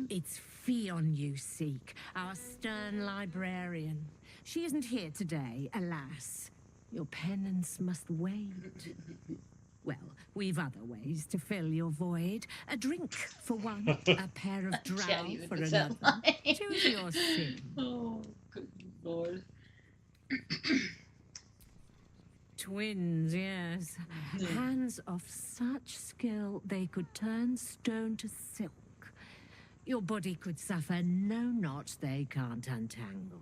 It's Fionn you seek, our stern librarian. She isn't here today, alas. Your penance must wait. Well, we've other ways to fill your void. A drink for one, a pair of drow even for with that another. line. Choose your sin. Oh, good lord. Twins, yes. Hands of such skill they could turn stone to silk. Your body could suffer no knot they can't untangle.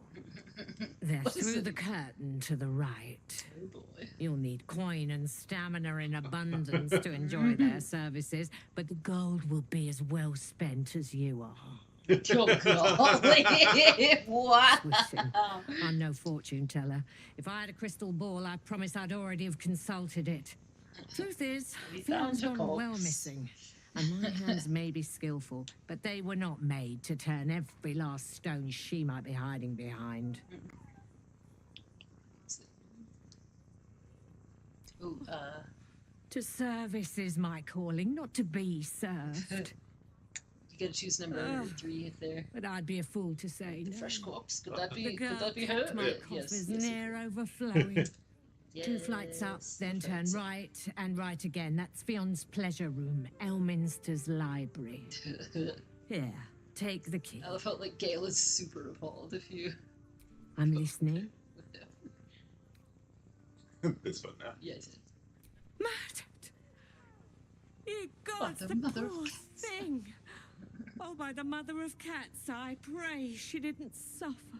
They're What is through it? the curtain to the right. Oh boy. You'll need coin and stamina in abundance to enjoy their services, but the gold will be as well spent as you are. Oh golly. Wow. Swishing. I'm no fortune teller. If I had a crystal ball, I promise I'd already have consulted it. Truth is, Fion's gone well missing. And my hands may be skillful, but they were not made to turn every last stone she might be hiding behind. Ooh, To service is my calling, not to be served. you gotta choose number 3 if there. But I'd be a fool to say The no. fresh corpse. Could that The be? girl Could that be kept her? my coffers near overflowing. 2 flights up, then turn right and right again. That's Fion's pleasure room, Elminster's library. Here, take the key. I felt like Gale is super appalled if you. I'm listening. It's fun now. Yes. Murdered! Ye By gods, the the mother of poor cats. thing! Oh, by the mother of cats, I pray she didn't suffer.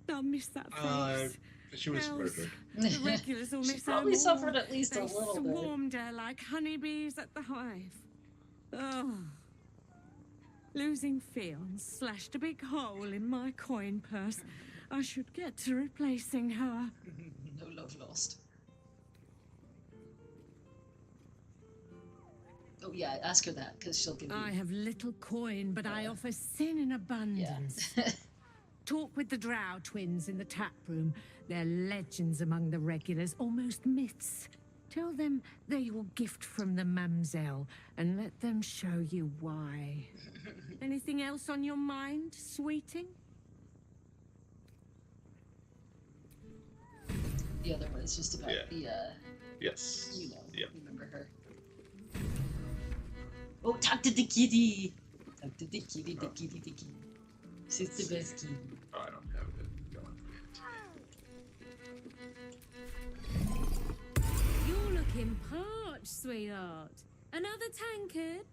They'll miss that face. She was Else, murdered. The regulars will She miss her probably more. suffered at least a They little bit. swarmed her like honeybees at the hive. Oh. Losing Fionn slashed a big hole in my coin purse. I should get to replacing her. No love lost. Oh yeah, ask her that because she'll give you. I have little coin, but I offer sin in abundance. Talk with the Drow twins in the tap room. They're legends among the regulars, almost myths. Tell them they're your gift from the Mamselle, and let them show you why. Anything else on your mind, sweeting? The other one is just about the. Yes. You know. Yep. Remember her. Oh, talk to the kitty. Talk to the kitty, the kitty, the kitty. She's the best kitty. Oh, I don't have it going. You're looking parched, sweetheart. Another tankard?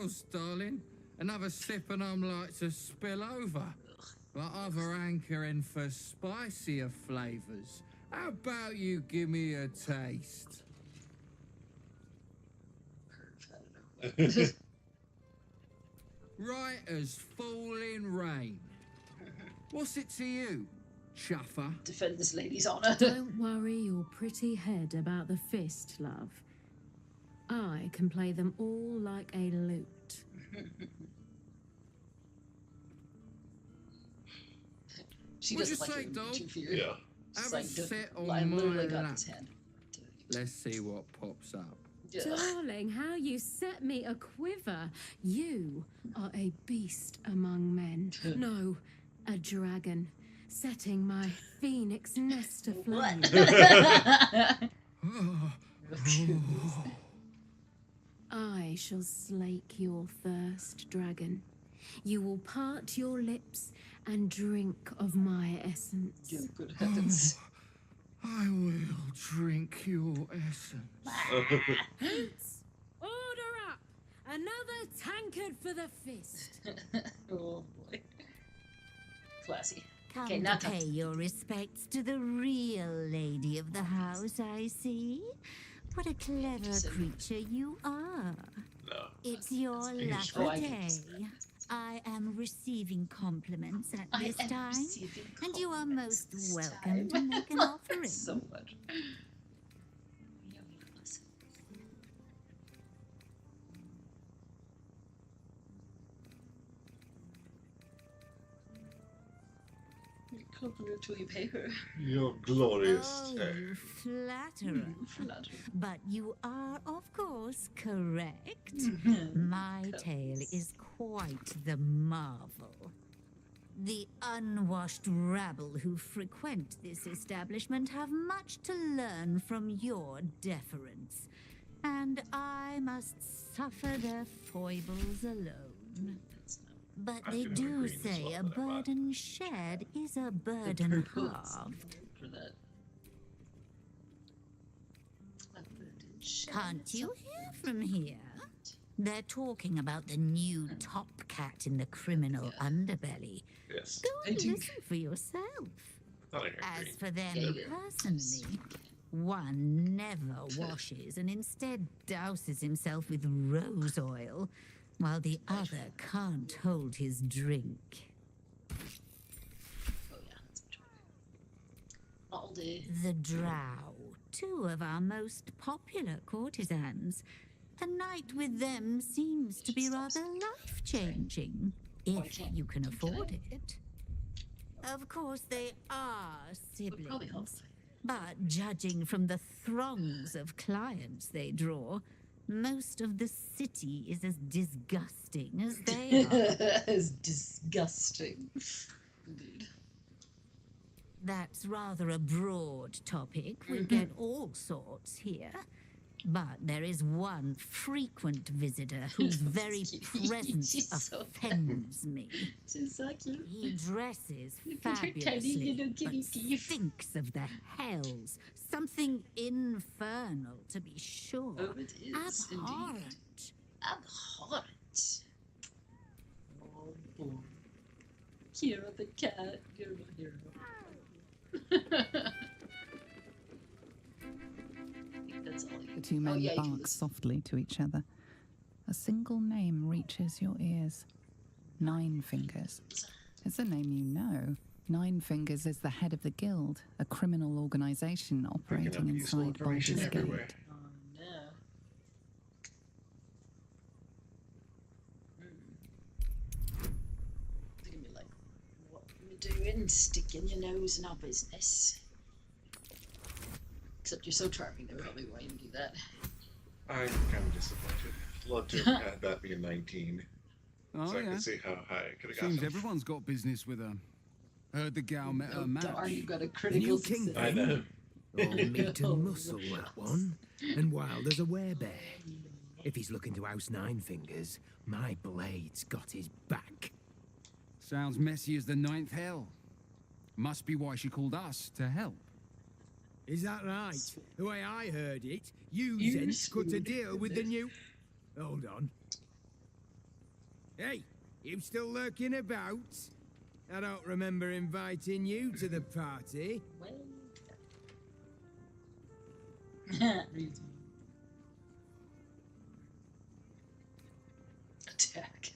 Else, darling. Another sip and I'm like to spill over. But other hankering for spicier flavours. How about you give me a taste? Right as falling rain. What's it to you, chuffer? Defend this lady's honor. Don't worry your pretty head about the fist, love. I can play them all like a lute. She What'd doesn't you like say, him dog? too feared. Yeah. Just Have like, a sit on I literally my got lap. his hand. Let's see what pops up. Darling, how you set me a quiver. You are a beast among men. No, a dragon, setting my phoenix nest aflame. I shall slake your thirst, dragon. You will part your lips and drink of my essence. Good heavens. I will drink your essence. Hoots, order up! Another tankard for the fist. Oh boy. Classy. Come Okay, to now pay your respects to the real lady of the house, I see. What a clever creature you are. No. It's your lucky day. I am receiving compliments at this time, and you are most welcome to make an offering. So much. Complimentary pay her. Your glorious Oh, day. you flatterer. But you are, of course, correct. My tale is quite the marvel. The unwashed rabble who frequent this establishment have much to learn from your deference, and I must suffer their foibles alone. But they do say a burden shared is a burden halved. For that. Can't you hear from here? They're talking about the new top cat in the criminal underbelly. Yes. Go and listen for yourself. As for them personally, one never washes and instead douses himself with rose oil, while the other can't hold his drink. All day. The Drow, two of our most popular courtesans. A night with them seems to be rather life-changing, if you can afford it. Of course, they are siblings, but judging from the throngs of clients they draw, most of the city is as disgusting as they are. As disgusting. Indeed. That's rather a broad topic. We get all sorts here. But there is one frequent visitor whose very presence offends me. He dresses fabulously, but stinks of the hells. Something infernal, to be sure. Oh, it is Abhorrent. Abhorrent. Oh boy. Hero the cat. Hero. The two men bark softly to each other. A single name reaches your ears. Nine Fingers. It's a name you know. Nine Fingers is the head of the guild, a criminal organization operating inside Baldur's Gate. Oh no. They're gonna be like, what are you doing? Sticking your nose in our business. Except you're so charming, they probably won't even do that. I'm kind of disappointed. Love to have had that be a 19. Oh, so I yeah. can see how high I could have Seems gotten. everyone's got business with her. Heard the gal met her Oh, match. darn, you got a critical success. I know. All meat and muscle, that one. And wild as a werebear. If he's looking to oust Nine Fingers, my blade's got his back. Sounds messy as the ninth hell. Must be why she called us to help. Is that right? The way I heard it, you gents cut a deal with the new... Hold on. Hey, you still lurking about? I don't remember inviting you to the party. Attack.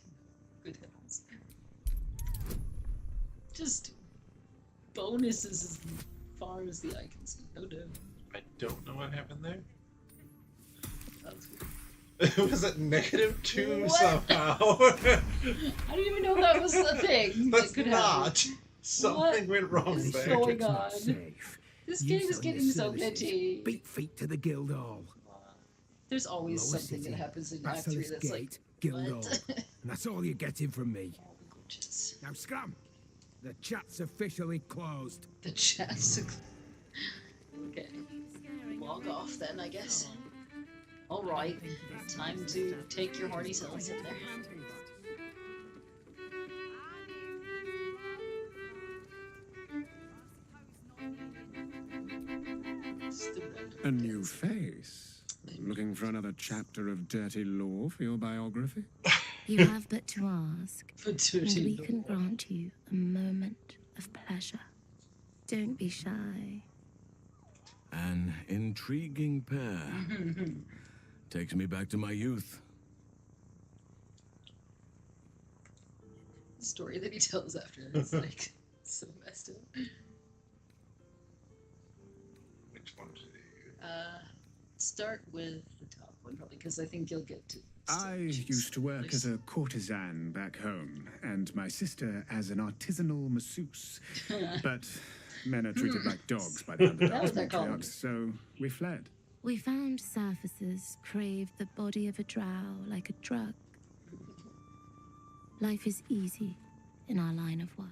Good heavens. Just bonuses as far as the eye can see. Oh no. I don't know what happened there. That's weird. Was it -2 What? somehow? I didn't even know that was a thing. That's that could not. happen. Something went wrong is there. going It's not on? safe. This You game is selling your getting so services, glitchy. Beat feet to the guild hall. There's always Lower something City, that happens in Act 3 Basilisk that's like, Gate, Guild Hall. what? And that's all you're getting from me. Gorgeous. Now scram! The chat's officially closed. The chat's okay. Log off then, I guess. Alright, time to take your horny selves in there. A new face. Looking for another chapter of dirty lore for your biography? You have but to ask, For and dirty we lore. can grant you a moment of pleasure. Don't be shy. An intriguing pair. Takes me back to my youth. The story that he tells after is like so messed up. Which one do you? Start with the top one probably, because I think you'll get to. I used to work as a courtesan back home, and my sister as an artisanal masseuse. But men are treated like dogs by the That's what they're called. matriarchs, so we fled. We found surfacers crave the body of a drow like a drug. Life is easy in our line of work.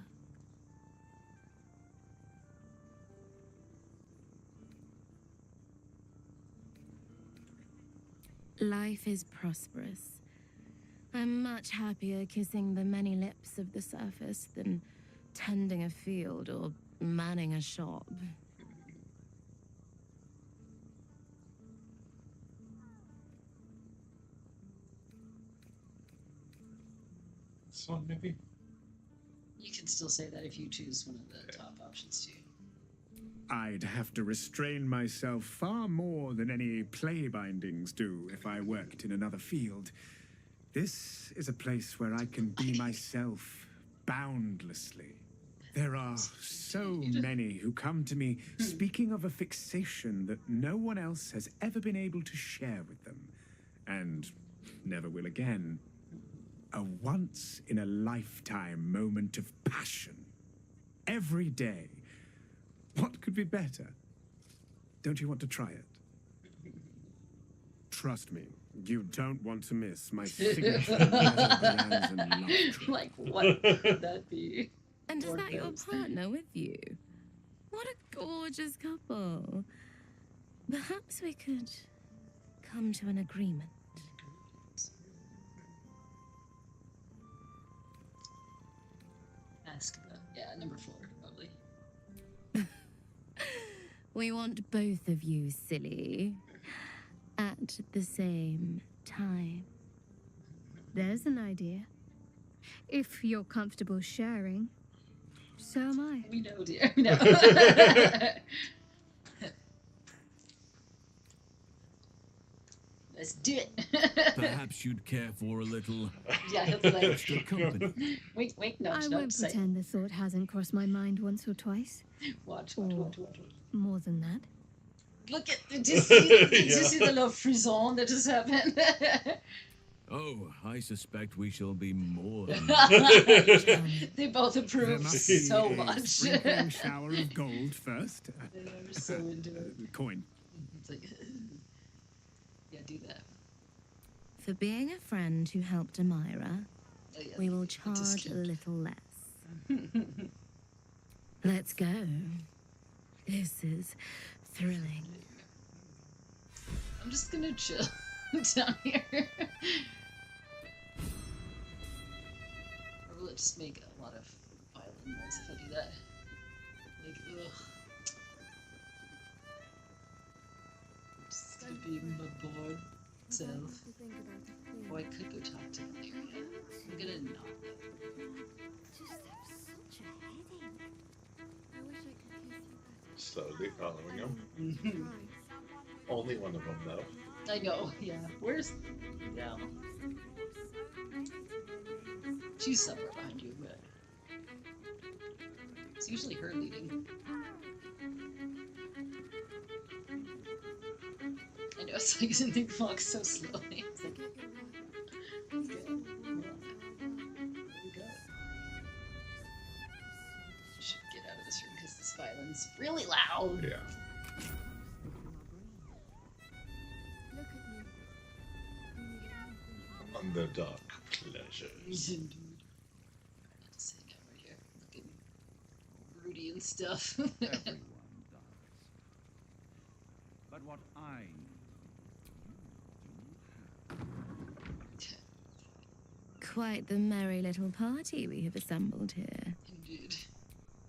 Life is prosperous. I'm much happier kissing the many lips of the surface than tending a field or manning a shop. This one, maybe? You can still say that if you choose one of the top options too. I'd have to restrain myself far more than any play bindings do if I worked in another field. This is a place where I can be myself boundlessly. There are so many who come to me speaking of a fixation that no one else has ever been able to share with them, and never will again. A once-in-a-lifetime moment of passion. Every day. What could be better? Don't you want to try it? Trust me, you don't want to miss my signature bonanza love trip. Like, what could that be? And is Or that your those. partner with you? What a gorgeous couple. Perhaps we could come to an agreement. Ask about, yeah, number 4, probably. We want both of you, silly, at the same time. There's an idea. If you're comfortable sharing, so am I. We know, dear. We know. Let's do it. Perhaps you'd care for a little Yeah, he'll be like, extra company. wink, wink, nudge, I nudge, won't say. pretend the thought hasn't crossed my mind once or twice. Watch. More than that. Look at, did you see the love frisson that just happened? Oh, I suspect we shall be more. They both There approve must be so a much. sprinkling shower of gold first. They're so into it. Coin. It's like, yeah, do that. For being a friend who helped Amira, Oh, yeah, we will it is charge a cute. little less. Let's go. This is thrilling. I'm just gonna chill down here. Or will it just make a lot of violent noise if I do that? Like, ugh. I'm just gonna be my bored self. Oh, I could go talk to Valeria. I'm gonna not. Slowly following him. Only one of them, though. I know, yeah. Where's... Yeah. She's somewhere behind you, but... It's usually her leading. I know, it's like, they walk so slowly. It's like... Okay. There we go. Should get out of this room because this violence It's really loud. Yeah. On the dark pleasures. Indeed. Just hang out right here, looking broody and stuff. Everyone does. But what I Quite the merry little party we have assembled here. Indeed.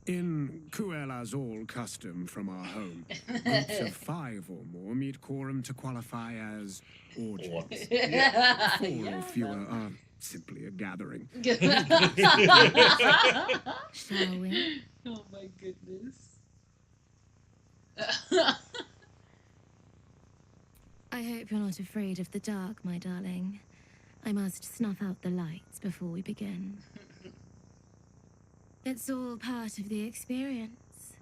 In Cruella's all custom from our home, groups of 5 or more meet quorum to qualify as orgies. Yeah. 4 Yeah, or fewer are simply a gathering. Shall we? Oh my goodness. I hope you're not afraid of the dark, my darling. I must snuff out the lights before we begin. It's all part of the experience.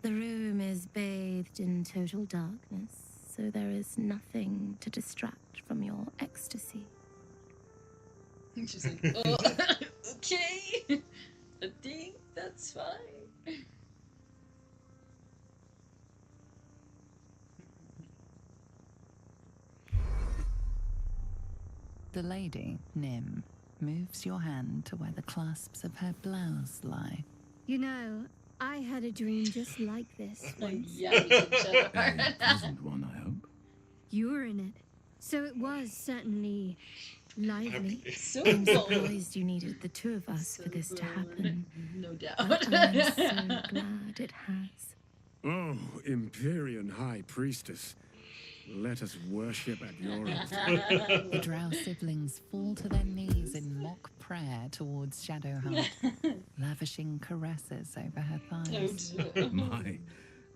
The room is bathed in total darkness, so there is nothing to distract from your ecstasy. She's like, oh, okay. I think that's fine. The lady, Nim, moves your hand to where the clasps of her blouse lie. You know, I had a dream just like this once. Yeah, A pleasant one, I hope. You were in it. So it was certainly lively. So I'm surprised you needed the 2 of us for this to happen. No doubt. But I'm so glad it has. Oh, Empyrean High Priestess, let us worship at your altar. The Drow siblings fall to their knees in mock prayer towards Shadowheart, lavishing caresses over her thighs. My,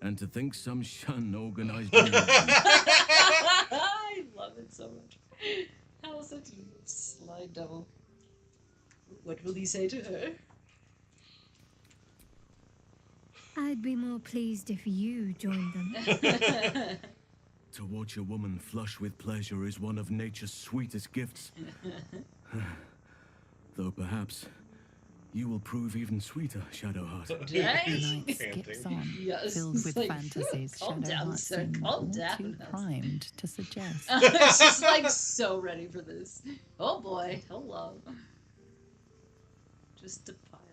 and to think some shun organized. I love it so much. How is it, you sly devil? What will he say to her? I'd be more pleased if you joined them. To watch a woman flush with pleasure is one of nature's sweetest gifts. Though perhaps you will prove even sweeter, Shadowheart. The night skips on, Yes, filled it's with like, fantasies calm down, Shadowheart sir, seemed calm all down. too primed to suggest. She's like so ready for this. Oh boy, hello. Just a pile of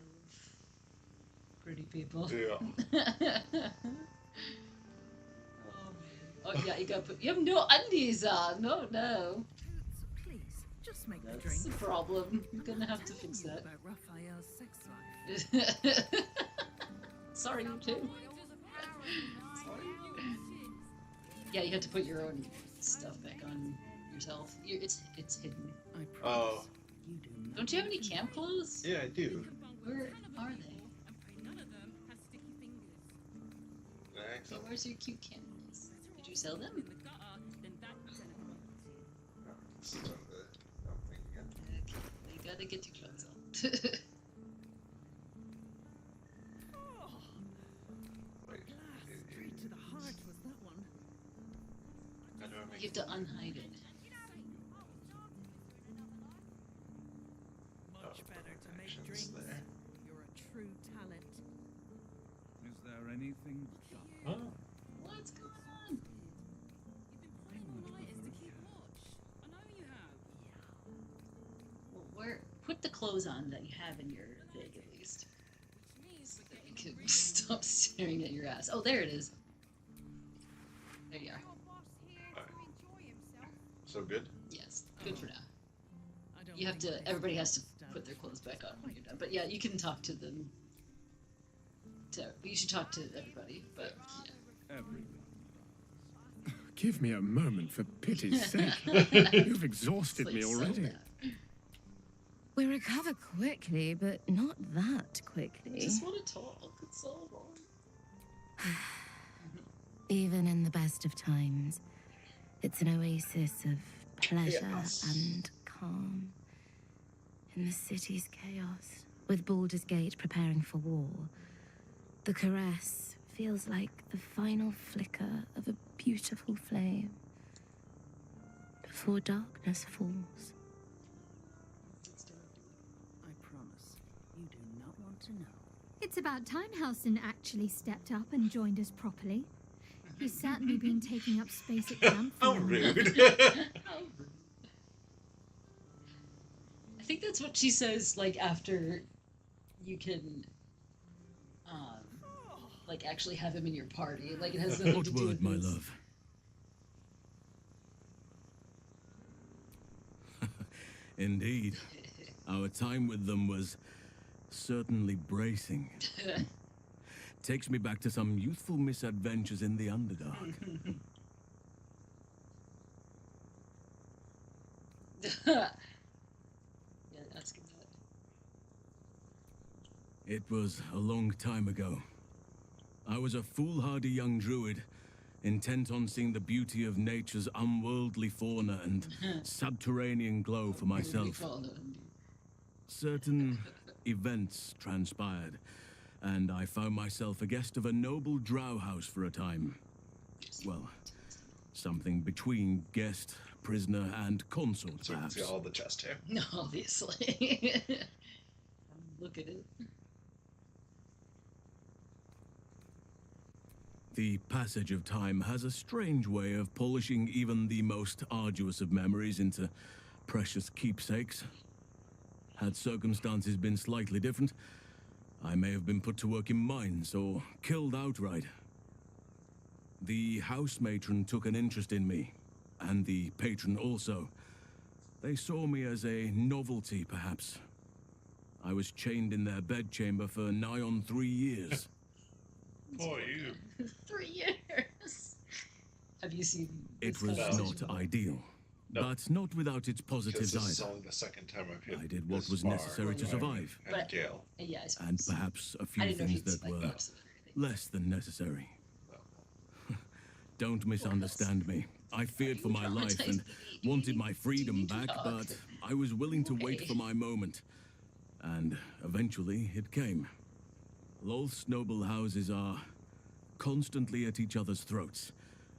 pretty people. Yeah. Oh yeah, you gotta put. You have no undies on. No. Please, just make the That's drink. the problem. You're gonna have to fix that. About Raphael's sex life. Sorry, you too. Sorry. Yeah, you have to put your own stuff back on yourself. It's hidden. Oh. Don't you have any camp clothes? Yeah, I do. Where are they? Thanks. Okay, where's your cute camp clothes? Did you sell them? Okay, you gotta get your clothes on. Straight to the heart was that one. You have to unhide it. Much better to make drinks. You're a true talent. Is there anything? What's going on? Well, put the clothes on that you have in your bag at least. So that you can stop staring at your ass. Oh, there it is. There you are. So good? Yes, good for now. You have to. Everybody has to put their clothes back on when you're done. But yeah, you can talk to them. You should talk to everybody. But yeah. Give me a moment, for pity's sake. You've exhausted me already. We recover quickly, but not that quickly. I just want to talk. It's all wrong. Even in the best of times, it's an oasis of pleasure and calm. In the city's chaos, with Baldur's Gate preparing for war, the caress feels like the final flicker of a beautiful flame before darkness falls. I promise, you do not want to know. It's about time Halston actually stepped up and joined us properly. He's certainly been taking up space at camp. How rude. I think that's what she says, like, after you can, like, actually have him in your party. Like, it has nothing to do with my this. love. Indeed. Our time with them was certainly bracing. Takes me back to some youthful misadventures in the Underdark. Yeah, ask him that. It was a long time ago. I was a foolhardy young druid, intent on seeing the beauty of nature's unworldly fauna and subterranean glow for myself. Certain events transpired, and I found myself a guest of a noble drow house for a time. Well, something between guest, prisoner, and consort, perhaps. All the chest hair. No, obviously. Look at it. The passage of time has a strange way of polishing even the most arduous of memories into precious keepsakes. Had circumstances been slightly different, I may have been put to work in mines or killed outright. The house matron took an interest in me, and the patron also. They saw me as a novelty, perhaps. I was chained in their bedchamber for nigh on 3 years. Poor you. 3 years. Have you seen? It was not ideal, but not without its positives This is either. only the second time I've hit I did what this was far necessary to with survive, and Gale. Yeah, I suppose. and perhaps a I few didn't know if things you'd that like were that. less than necessary. Don't misunderstand me. I feared for my life and wanted my freedom back, but I was willing to wait for my moment. And eventually it came. Lolth's noble houses are constantly at each other's throats,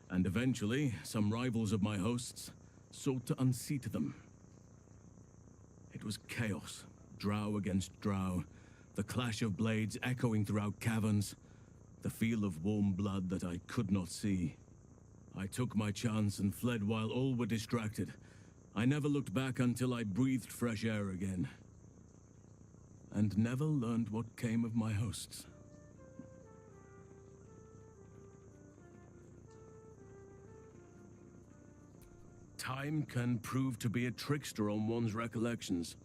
and eventually some rivals of my hosts sought to unseat them. It was chaos, drow against drow, the clash of blades echoing throughout caverns, the feel of warm blood that I could not see. I took my chance and fled while all were distracted. I never looked back until I breathed fresh air again, and never learned what came of my hosts. Time can prove to be a trickster on one's recollections.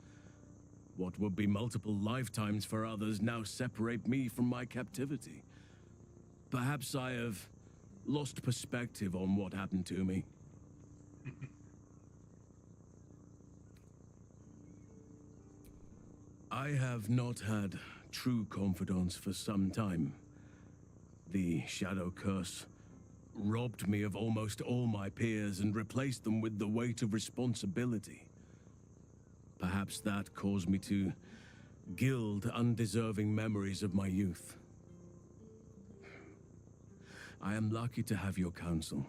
What would be multiple lifetimes for others now separate me from my captivity. Perhaps I have lost perspective on what happened to me. I have not had true confidants for some time. The shadow curse robbed me of almost all my peers and replaced them with the weight of responsibility. Perhaps that caused me to gild undeserving memories of my youth. I am lucky to have your counsel.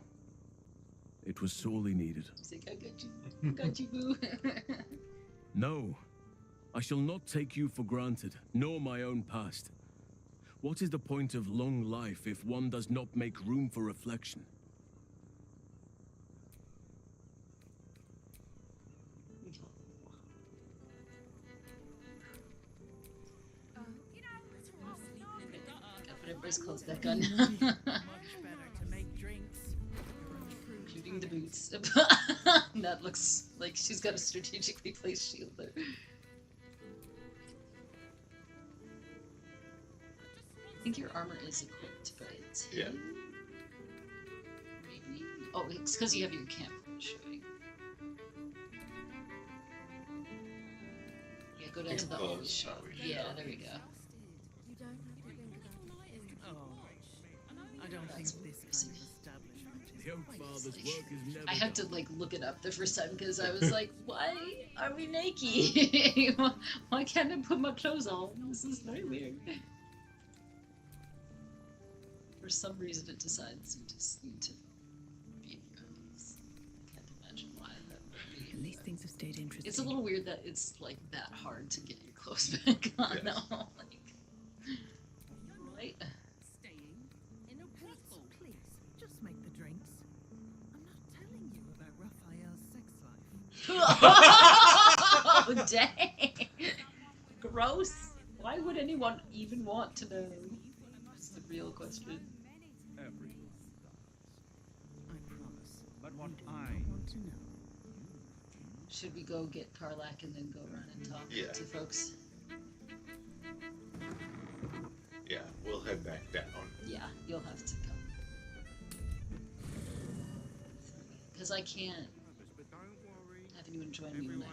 It was sorely needed. He's like, I got you. I got you, boo. No, I shall not take you for granted, nor my own past. What is the point of long life if one does not make room for reflection? Gotta put everybody's clothes back on. Including the boots. That looks like she's got a strategically placed shield there. I think your armor is equipped, but yeah. Maybe. Oh, it's because you have your camp showing. Yeah, go down to the always show. Yeah, there we go. I don't think this kind of establishment is The Oak Father's work is never I had to done. like look it up the first time because I was like, why are we naked? Why can't I put my clothes on? This is very weird. For some reason it decides you just need to be in your clothes. I can't imagine why that would be. At least things have stayed interesting. It's a little weird that it's like that hard to get your clothes back on. Yes. Now. Like, Oh, dang. Gross. Why would anyone even want to know? That's the real question. Everyone dies. I promise. But what I want to know. Should we go get Karlak and then go run and talk to folks? Yeah, we'll head back down. Yeah, you'll have to come. Because I can't have anyone join me when I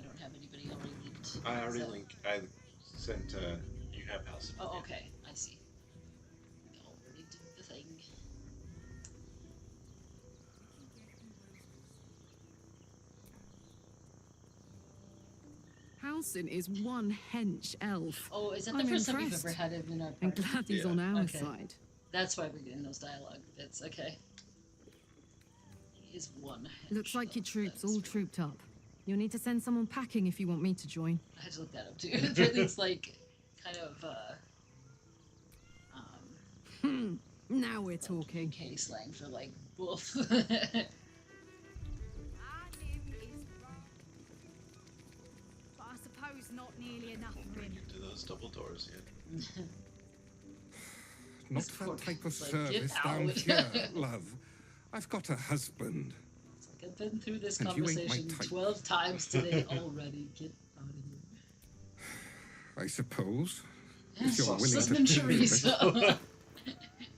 don't have anybody already linked. I already linked. I sent. You have House of. Oh, okay. I see. I already did the thing. Halsin is one hench elf. Oh, is that the I'm first time we've impressed. ever had him in our party? I'm glad he's on our side. That's why we're getting those dialogue bits. Okay. He is one hench. Looks like your troops all trooped up. You'll need to send someone packing if you want me to join. I had to look that up too. It's like kind of now we're talking. K slang for like wolf. I suppose not nearly enough for him. To those double doors yet. Not that type of service down here, love. I've got a husband. It's like I've been through this And you ain't my conversation type. 12 times today already. Get out of here. I suppose. Yes, If you're willing Cinnamon to chorizo.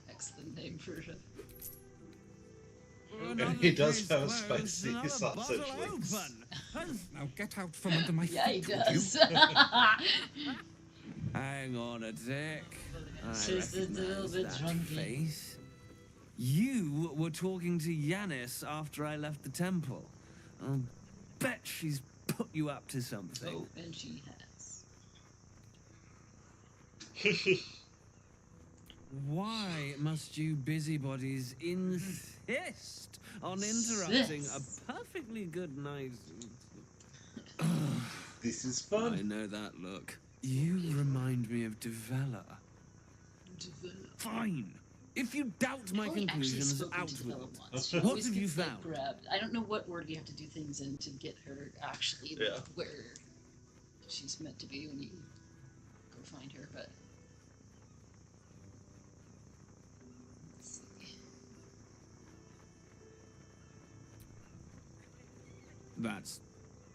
Excellent name for it. And he does have spicy sausage links. Now get out from under my Yeah, he feet, would does. you? Hang on a sec. I She's a little recognise bit that drunky. face. You were talking to Yanis after I left the temple. I'll bet she's put you up to something. Oh, and she has. Why must you busybodies insist on interrupting a perfectly good night? This is fun. I know that look. You remind me of Devella. Fine. If you doubt my I've only actually conclusions, spoken out to with Devella it. once. She What always have you gets, like, found? grabbed. I don't know what order you have to do things in to get her actually where she's meant to be when you go find her, but let's see. That's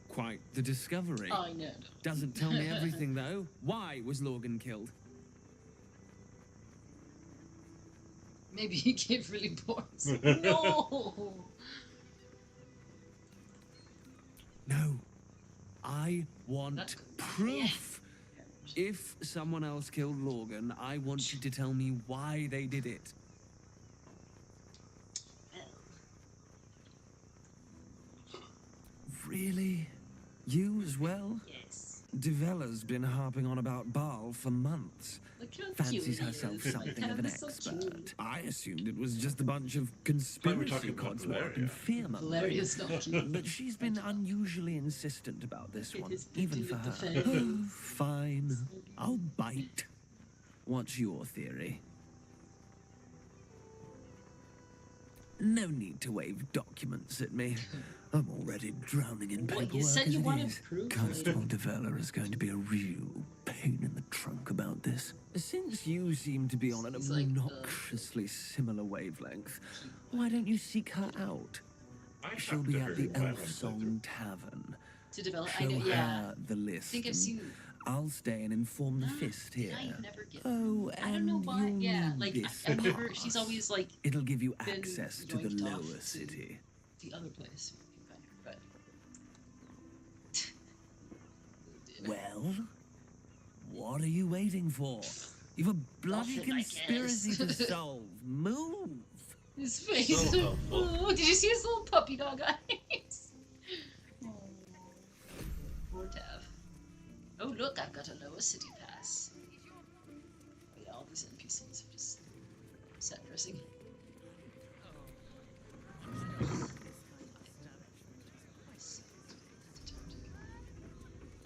quite the discovery. I know. Doesn't tell me everything, though. Why was Lorgan killed? Maybe he gave really points. No. No. I want proof. If someone else killed Lorgan, I want you to tell me why they did it. Really? You as well? Yes. Devella's been harping on about Baal for months. Look how Fancies cute he herself is. something Like, of an that is so expert. cute. I assumed it was just a bunch of conspiracy talking about codswallop Valeria. and fearmongering. Valeria's not cute. But she's been unusually insistent about this one, is even pretty for with the her. fan. Oh, fine. I'll bite. What's your theory? No need to wave documents at me. I'm already drowning in paperwork. What, you said as you it wanted is. proof? Constable Devella is going to be a real pain in the trunk about this. Since you seem to be on an He's like, obnoxiously similar wavelength, why don't you seek her out? She'll talked be to at her the in Violent Elf Song Tavern. To develop, I Show know, yeah. her the list. I think I've and seen. I'll stay and inform the fist here. I never get. Oh, I don't know and why. you'll Yeah, need like this I've never. pass. She's always like It'll give you been access to the yoinked off lower to city. the other place. If you find her, but Well, what are you waiting for? You've a bloody Nothing, I conspiracy guess. to solve. Move! his face. Oh, did you see his little puppy dog eyes? Oh, poor Tav. Oh look, I've got a lower city pass. Oh, yeah, all these NPCs are just set dressing.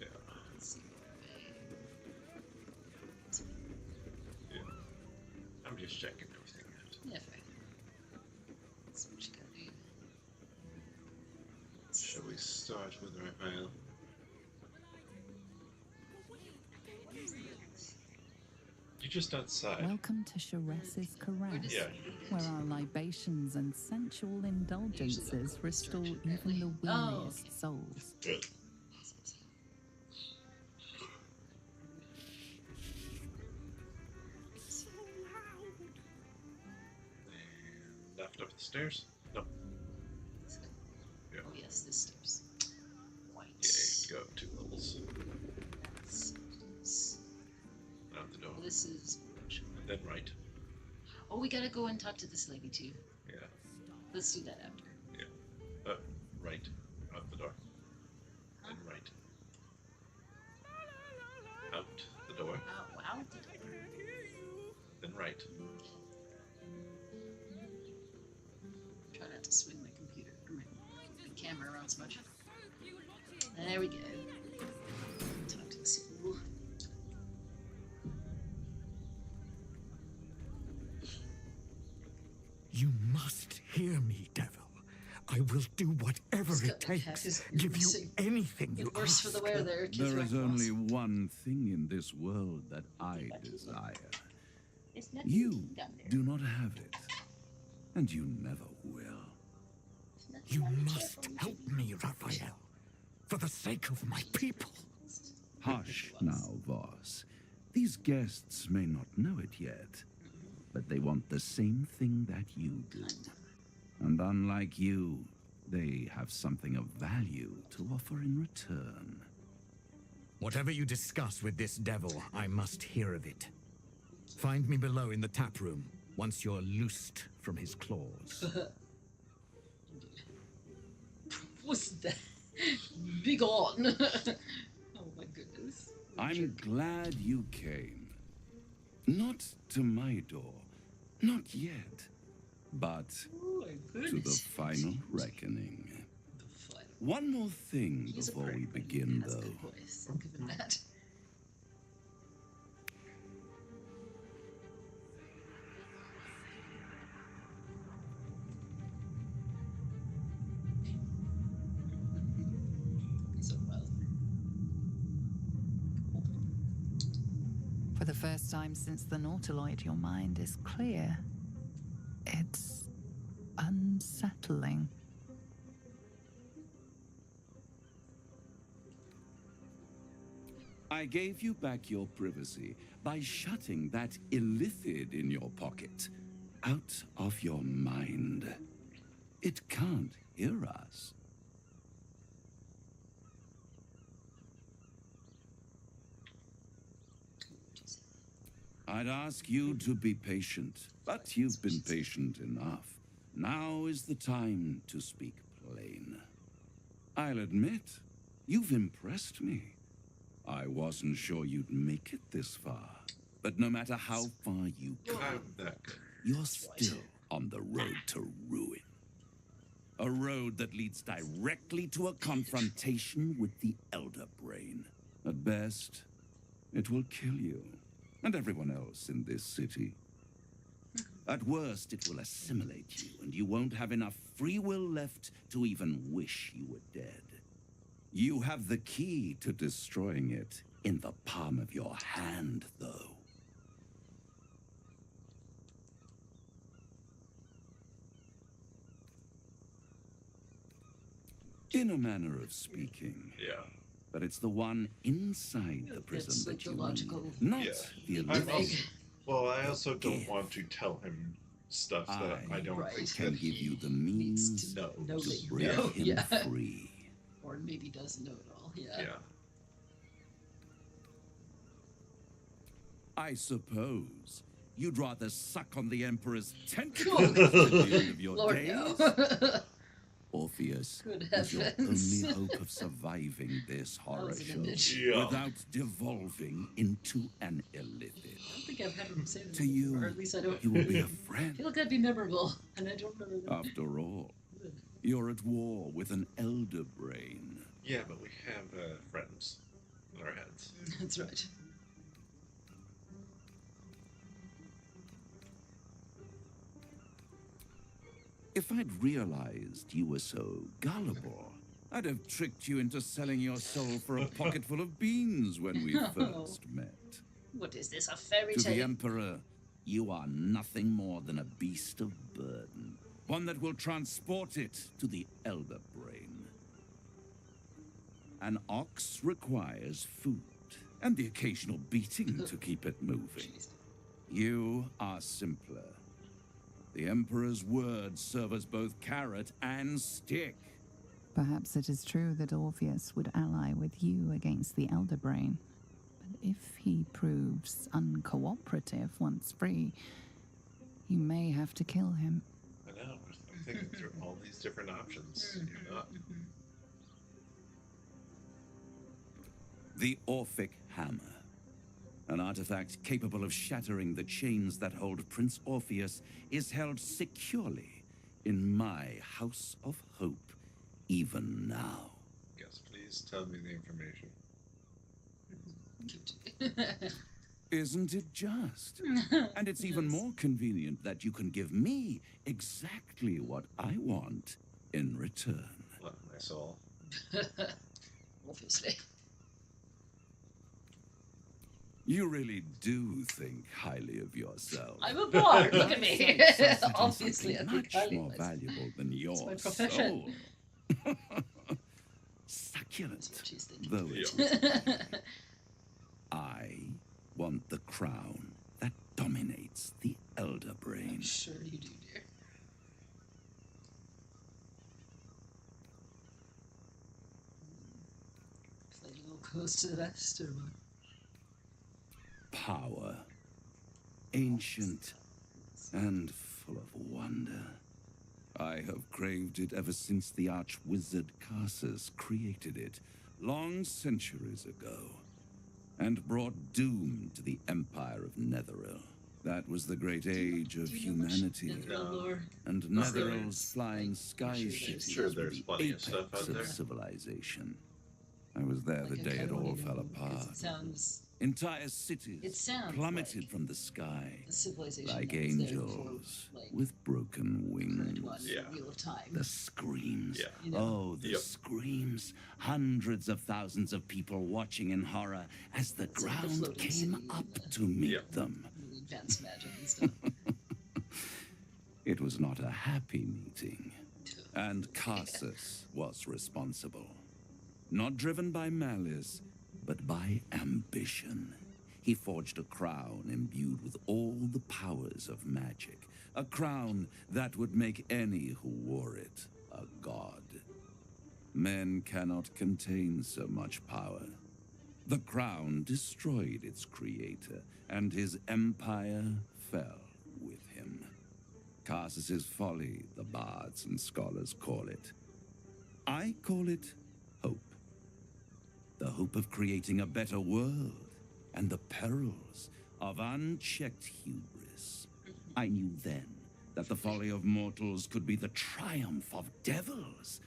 Yeah. Let's see Yeah. I'm just checking everything out. Yeah, fine. That's what you gotta do. part with Raphael. You're just outside. Welcome to Sharess's Caress, Yeah. where our libations and sensual indulgences restore even the weariest souls. Good. Left up the stairs? No. Yeah. Oh yes, the stairs. White. Yeah, go 2 levels. Out the door. This is. And then right. Oh, we gotta go and talk to this lady too. Yeah. Let's do that after. Yeah. Right. Out the door. Then right. Out the door. Wow. Then right. Try not to swing my computer or my camera around so much. There we go. Talk to this fool. You must hear me, devil. I will do whatever it takes. Give you anything you Worse ask. for the wear there. There is only one thing in this world that I desire. You do not have it, and you never will. You must help me, Raphael. For the sake of my people. Hush now, Voss. These guests may not know it yet, but they want the same thing that you do. And unlike you, they have something of value to offer in return. Whatever you discuss with this devil, I must hear of it. Find me below in the tap room, once you're loosed from his claws. What's that? Big on. Oh my goodness. I'm glad you came. Not to my door, not yet, but to the final reckoning. One more thing before we begin, though. I'll give him that. For the first time since the Nautiloid, your mind is clear. It's unsettling. I gave you back your privacy by shutting that illithid in your pocket out of your mind. It can't hear us. I'd ask you to be patient, but you've been patient enough. Now is the time to speak plain. I'll admit, you've impressed me. I wasn't sure you'd make it this far, but no matter how far you come, you're still on the road to ruin. A road that leads directly to a confrontation with the Elder Brain. At best, it will kill you and everyone else in this city. At worst, it will assimilate you, and you won't have enough free will left to even wish you were dead. You have the key to destroying it in the palm of your hand, though. In a manner of speaking. Yeah. But it's the one inside the prison That's that you logical. need, not the illusion. Well, I also don't want to tell him stuff that I don't think can that give he you the means needs to know. to break him free. Or maybe doesn't know it all. Yeah. I suppose you'd rather suck on the Emperor's tentacles at the end of your Lord, days. no. Orpheus Good is your heavens. only hope of surviving this horror was an show image. Yeah. without devolving into an illithid. I don't think I've had him say that To you, before, or at least I don't. he will be a I friend. feel like that'd be memorable, and I don't remember that. After all, you're at war with an Elder Brain. Yeah, but we have friends in our heads. That's right. If I'd realized you were so gullible, I'd have tricked you into selling your soul for a pocketful of beans when we first met. What is this, a fairy To tale? the Emperor, you are nothing more than a beast of burden. One that will transport it to the Elder Brain. An ox requires food, and the occasional beating to keep it moving. You are simpler. The Emperor's words serve as both carrot and stick. Perhaps it is true that Orpheus would ally with you against the Elder Brain. But if he proves uncooperative once free, you may have to kill him. I know. I'm thinking through all these different options. You're not. The Orphic Hammer. An artifact capable of shattering the chains that hold Prince Orpheus is held securely in my House of Hope, even now. Yes, please tell me the information. Isn't it just? And it's even more convenient that you can give me exactly what I want in return. Love my soul. Obviously. You really do think highly of yourself. I'm a bard, look at me. Something Obviously, I think much highly more of myself. valuable than your my profession. soul. Succulent, though it is. I want the crown that dominates the Elder Brain. I'm sure you do, dear. Playing all close to the vest, or what? Power, ancient and full of wonder. I have craved it ever since the arch-wizard Carsus created it, long centuries ago, and brought doom to the Empire of Netheril. That was the great age of humanity, and Netheril's flying sky cities were the apex of civilization. I was there the day it all fell apart. It sounds. Entire cities plummeted from the sky The civilization like that was there before, angels like, with broken wings. Wheel of Time. The screams. You know. Oh, the screams. Hundreds of thousands of people watching in horror as the It's like the ground floating came city up and to meet them. Really advanced magic and stuff. It was not a happy meeting. And Carsus was responsible. Not driven by malice, but by ambition. He forged a crown imbued with all the powers of magic. A crown that would make any who wore it a god. Men cannot contain so much power. The crown destroyed its creator, and his empire fell with him. Carsus's folly, the bards and scholars call it. I call it hope. The hope of creating a better world, and the perils of unchecked hubris. I knew then that the folly of mortals could be the triumph of devils,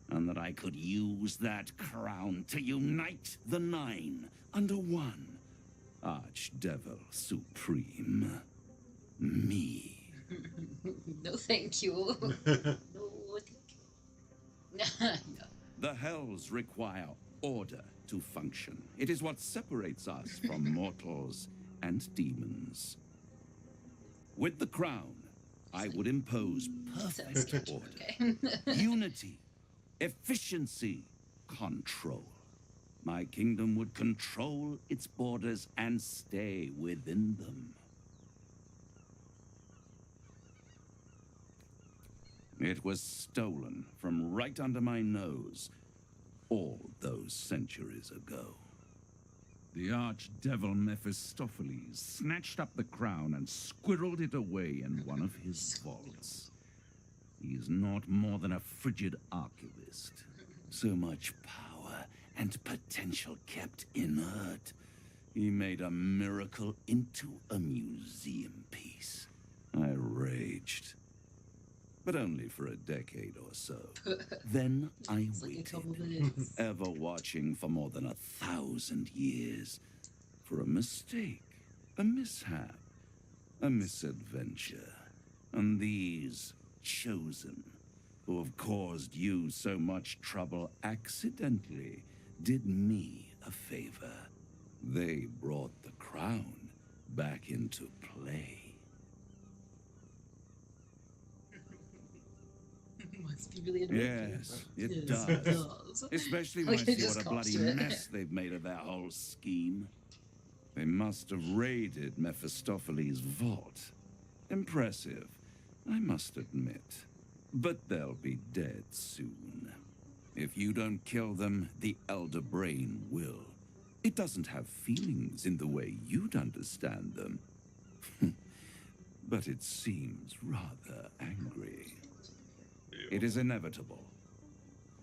and that I could use that crown to unite the Nine under one Archdevil Supreme. Me. No, thank you. No, thank you. The Hells require order to function. It is what separates us from mortals and demons. With the crown, I would impose perfect order, unity, efficiency, control. My kingdom would control its borders and stay within them. It was stolen from right under my nose all those centuries ago. The archdevil Mephistopheles snatched up the crown and squirreled it away in one of his vaults. He's not more than a frigid archivist. So much power and potential kept inert. He made a miracle into a museum piece. I raged. But only for a decade or so. Then I waited, ever watching for more than 1,000 years, for a mistake, a mishap, a misadventure. And these chosen who have caused you so much trouble accidentally did me a favor. They brought the crown back into play. Must be really annoying. Yes, it Yes, does. it does. Especially when Like, I it see just what a cost bloody it. mess they've made of their whole scheme. They must have raided Mephistopheles' vault. Impressive, I must admit. But they'll be dead soon. If you don't kill them, the Elder Brain will. It doesn't have feelings in the way you'd understand them. But it seems rather angry. It is inevitable.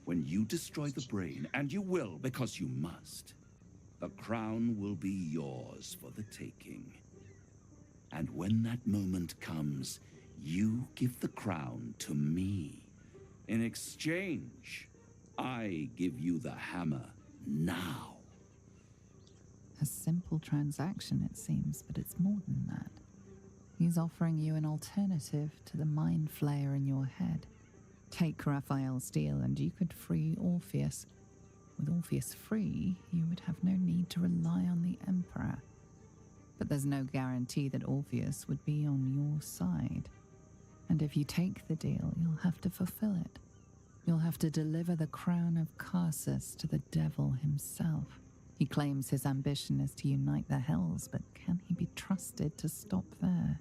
When you destroy the brain, and you will because you must, the crown will be yours for the taking. And when that moment comes, you give the crown to me. In exchange, I give you the hammer now. A simple transaction, it seems, but it's more than that. He's offering you an alternative to the mind flayer in your head. Take Raphael's steel and you could free Orpheus. With Orpheus free, you would have no need to rely on the Emperor. But there's no guarantee that Orpheus would be on your side. And if you take the deal, you'll have to fulfill it. You'll have to deliver the crown of Karsus to the devil himself. He claims his ambition is to unite the Hells, but can he be trusted to stop there?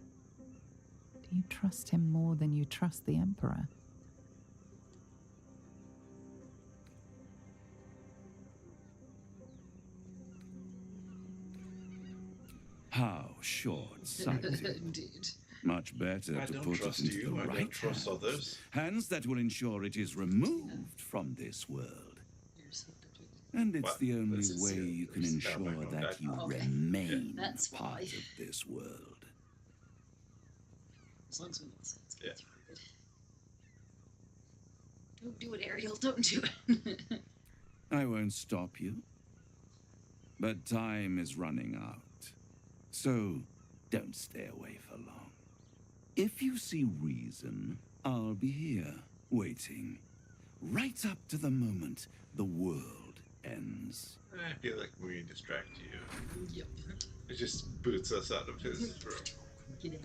Do you trust him more than you trust the Emperor? How short-sighted. Indeed. Much better I to don't put it trust into you, the I don't right trust hands. others. Hands that will ensure it is removed from this world. And it's Well, the only this is way serious. you can Now ensure back on that that. you Okay. remain That's part why. of this world. As long as we know it's good. Don't do it, Ariel. Don't do it. I won't stop you. But time is running out. So don't stay away for long. If you see reason, I'll be here, waiting. Right up to the moment the world ends. I feel like we distract you. Yep. It just boots us out of his room. Get out.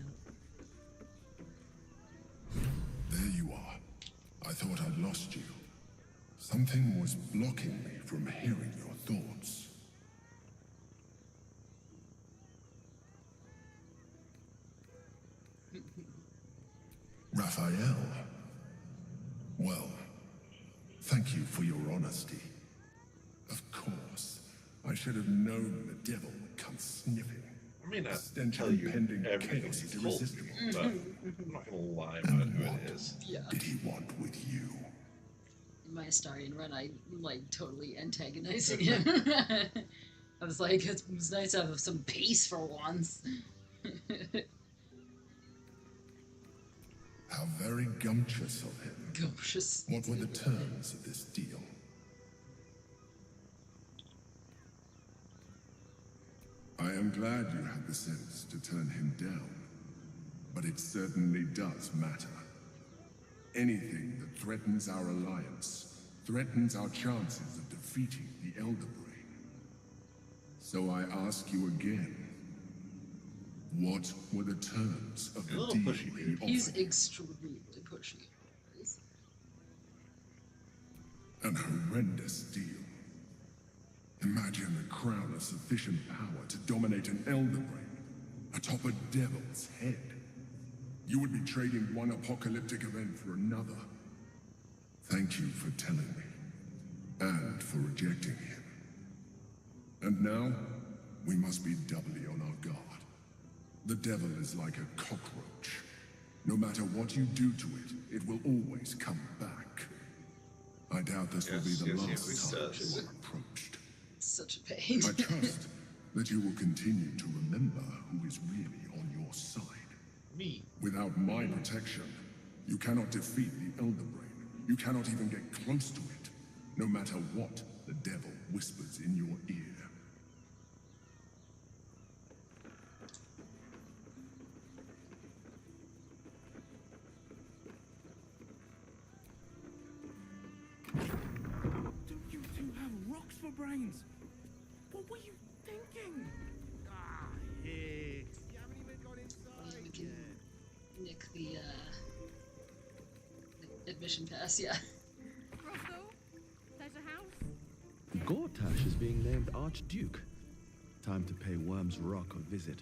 There you are. I thought I'd lost you. Something was blocking me from hearing your thoughts. Raphael. Well, thank you for your honesty. Of course, I should have known the devil would come sniffing. I may not Stench tell of you impending everything chaos he's is told irresistible. me, but I'm not gonna lie about who it is. Yeah. Did he want with you? In my Astarian run, I like totally antagonizing him. I was like, it was nice to have some peace for once. How very gumptious of him. Gumptious. What were the terms of this deal? I am glad you had the sense to turn him down, but it certainly does matter. Anything that threatens our alliance threatens our chances of defeating the Elder Brain. So I ask you again, what were the terms of A the little deal pushy, he dude. He's offered? extremely pushy. An horrendous deal. Imagine a crown of sufficient power to dominate an Elder Brain atop a devil's head. You would be trading one apocalyptic event for another. Thank you for telling me, and for rejecting him. And now, we must be doubly on our guard. The devil is like a cockroach. No matter what you do to it, it will always come back. I doubt this will be the last time you are approached. Such a pain. I trust that you will continue to remember who is really on your side. Me. Without my protection, you cannot defeat the Elder Brain. You cannot even get close to it, no matter what the devil whispers in your ear. brains. What were you thinking? Ah, Hicks. You haven't even got inside We can nick the admission pass, yeah. Russell, there's a house. Gortash is being named Archduke. Time to pay Worm's Rock a visit.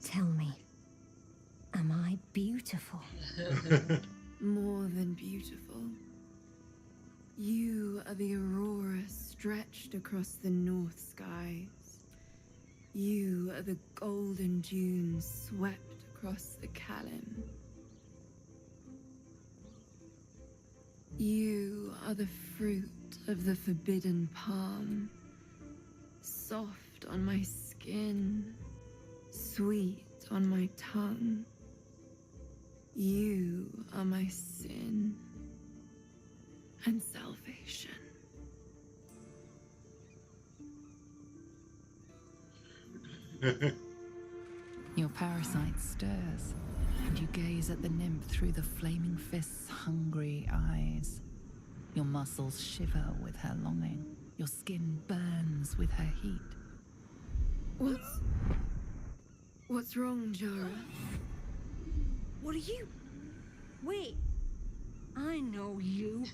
Tell me, am I beautiful? More than beautiful. You are the aurora stretched across the north skies. You are the golden dunes swept across the Kalim. You are the fruit of the forbidden palm, soft on my skin, sweet on my tongue. You are my sin and salvation. Your parasite stirs, and you gaze at the nymph through the flaming fist's hungry eyes. Your muscles shiver with her longing. Your skin burns with her heat. What's wrong, Jara? What are you? Wait, I know you.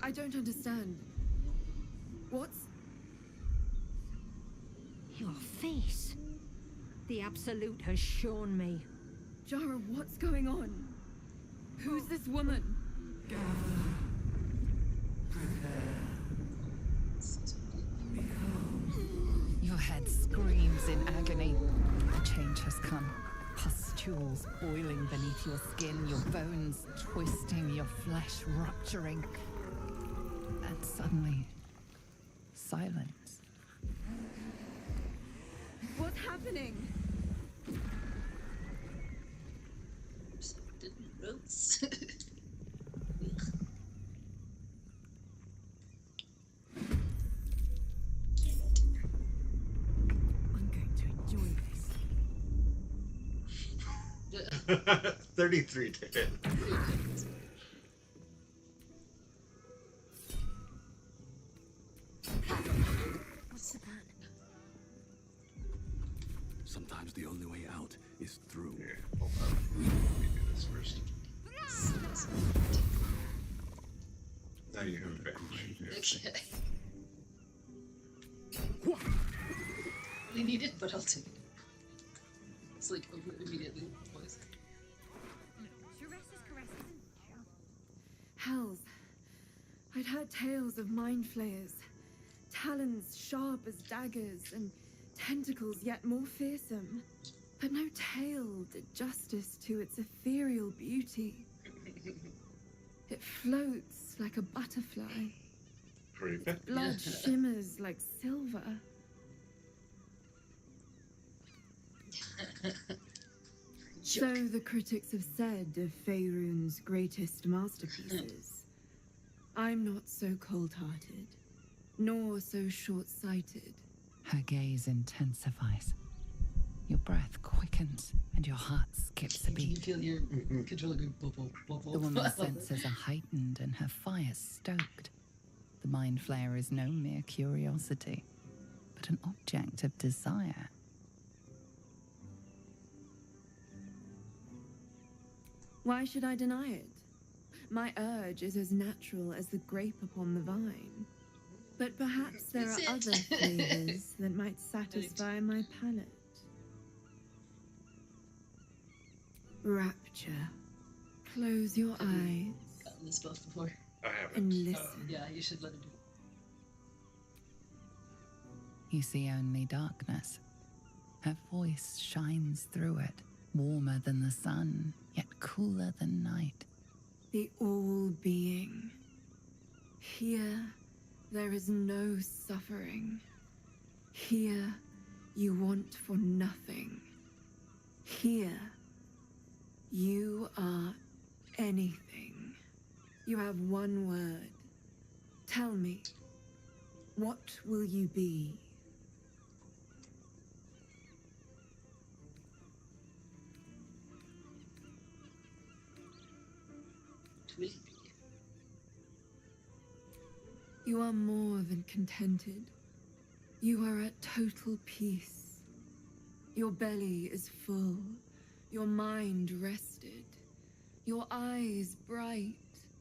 I don't understand. What's... Your face. The Absolute has shown me. Jara, what's going on? Who's this woman? Your head screams in agony. The change has come. Pustules boiling beneath your skin, your bones twisting, your flesh rupturing. And suddenly, silence. What's happening? Notes. I'm going to enjoy this. 33 to hit. What's the plan? Sometimes the only way out is through. Here, hold on. Let me do this first. Now you have advantage. Okay. We need it, but I'll do it. It's like over immediately. Boys. Hells. I'd heard tales of mind flayers. Talons sharp as daggers and tentacles yet more fearsome. But no tale did justice to its ethereal beauty. It floats like a butterfly. Creepy. Blood shimmers like silver. So the critics have said of Faerun's greatest masterpieces. I'm not so cold-hearted, nor so short-sighted. Her gaze intensifies. Your breath quickens, and your heart skips a Can you beat. feel your controller going bubble, bubble? The woman's senses are heightened and her fire stoked. The mind flayer is no mere curiosity, but an object of desire. Why should I deny it? My urge is as natural as the grape upon the vine. But perhaps there are other flavors that might satisfy my palate. Rapture. Close your eyes Gotten this buff before. I haven't. and listen. Yeah, you should let her do it. You see only darkness. Her voice shines through it, warmer than the sun, yet cooler than night. The all-being. Here, there is no suffering. Here, you want for nothing. Here, you are anything. You have one word, Tell me, what will you be? You are more than contented. You are at total peace. Your belly is full, your mind rested, your eyes bright.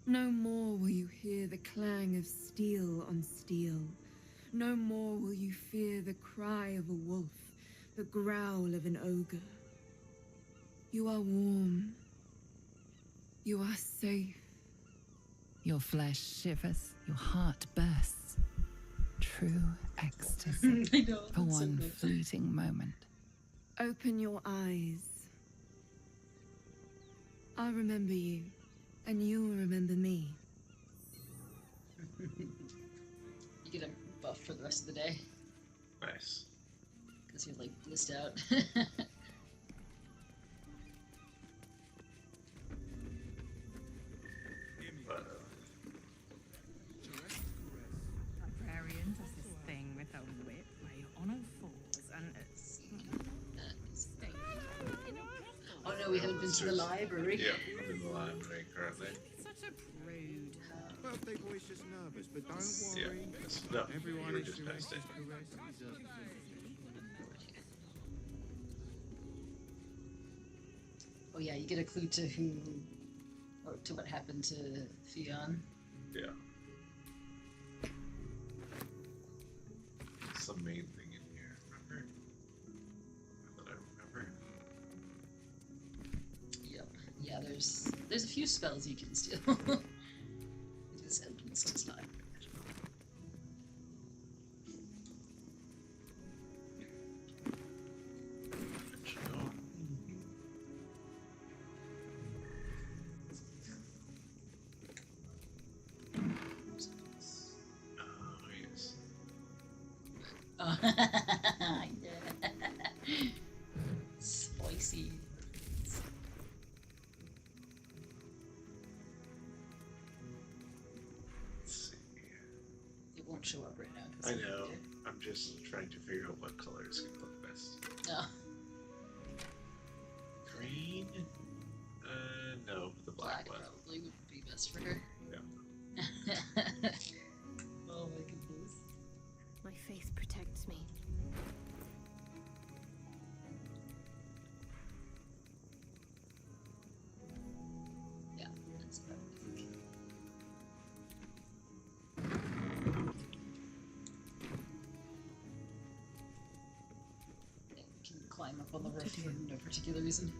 No more will you hear the clang of steel on steel. No more will you fear the cry of a wolf, the growl of an ogre. You are warm. You are safe. Your flesh shivers, your heart bursts. True ecstasy I know, for that's so one good. fleeting moment. Open your eyes. I'll remember you, and you'll remember me. You get a buff for the rest of the day. Nice. Because you're like blissed out. Librarian does this thing with a whip where you're on all fours and it's... Oh no, we haven't been to the library. Yeah, I'm in the library currently. Such a prude. Birthday boy's just nervous, but don't Yeah, worry. yes. No, Everyone you were is just past it. Oh yeah, you get a clue to who, or to what happened to Theon. Yeah. It's the main thing in here, remember? That I remember. Yep. Yeah, there's a few spells you can steal. It is entrance to slide. Oh, yeah. Spicy. Let's see. It won't show up right now. 'Cause I know. I'm just trying to figure out what color is going to look best. No. Green? No, the black one. Probably would be best for her. Yeah. Oh my goodness. My faith protects me. Yeah, that's perfect. Yeah, you can climb up on the roof for no particular reason.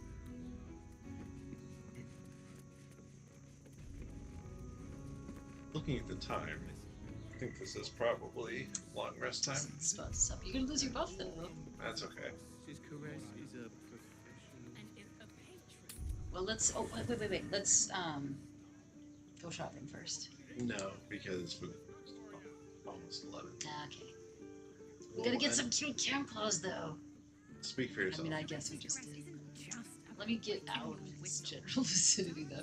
Looking at the time, I think this is probably long rest time. Spot stop. You're gonna lose your buff though. That's okay. His caress is a professional. Well, let's. Oh, wait. Let's go shopping first. No, because we're almost 11. Okay. We gotta get some cute camp clothes though. Speak for yourself. I mean, I guess we just did. Let me get out of this general vicinity though.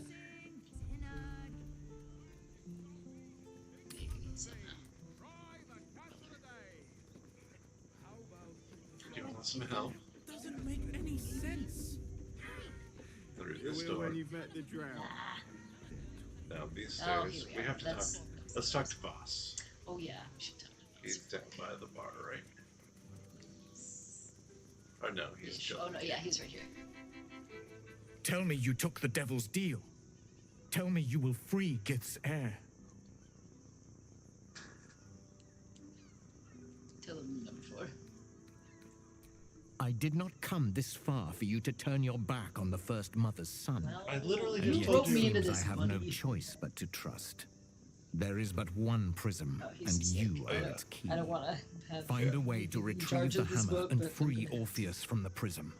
Maybe somehow. Do you want some help? Doesn't make any sense. Through You this will door. when you've met the drow. Down these Oh, stairs. here We have to talk. That's- Let's talk to Boss. Oh yeah, we should talk to He's down by the bar, right? Oh no, he's Oh no, yeah, he's right here. Tell me you took the devil's deal. Tell me you will free Gith's heir. Tell him number 4. I did not come this far for you to turn your back on the First Mother's son. Well, I literally And just yet told it you. me into seems this, I have no buddy. choice but to trust. There is but one prism, Oh, he's and sick. you I are know. its key. I don't want to have. Find a way to in retrieve charge the of this hammer book, and but free okay. Orpheus from the prism.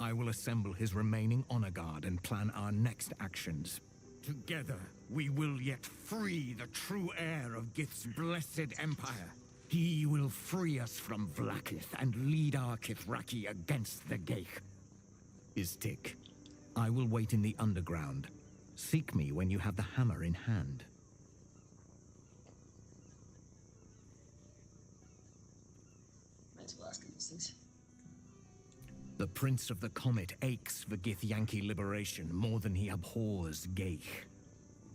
I will assemble his remaining honor guard and plan our next actions. Together, we will yet free the true heir of Gith's blessed empire. He will free us from Vlaakith and lead our Kithraki against the Geich. Istik, I will wait in the underground. Seek me when you have the hammer in hand. multiple asking these things. The Prince of the Comet aches for Githyanki liberation more than he abhors Geich.